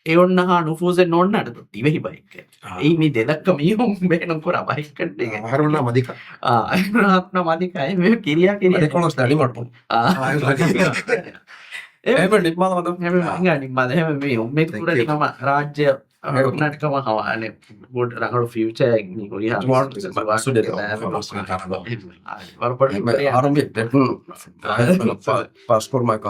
එවන්නහා නුෆූසෙන් නොන්නට තිවෙහි බයික ඒ මේ දෙදක්ක මියහුම් බේනකොර බයිකටේ හරුණ මදික ආත්න මදිකයි මේ කිරියා කිරිය කොලොස් දැලිමට එහෙම නිම්මාල මත මද හෙම මේ උම්මෙකුට නිකම රාජ්‍ය නටකම හවාන ගොඩ රඟලු ෆියචය ගොරිය ආරම්භ passport mic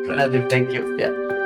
Thank you. Yeah.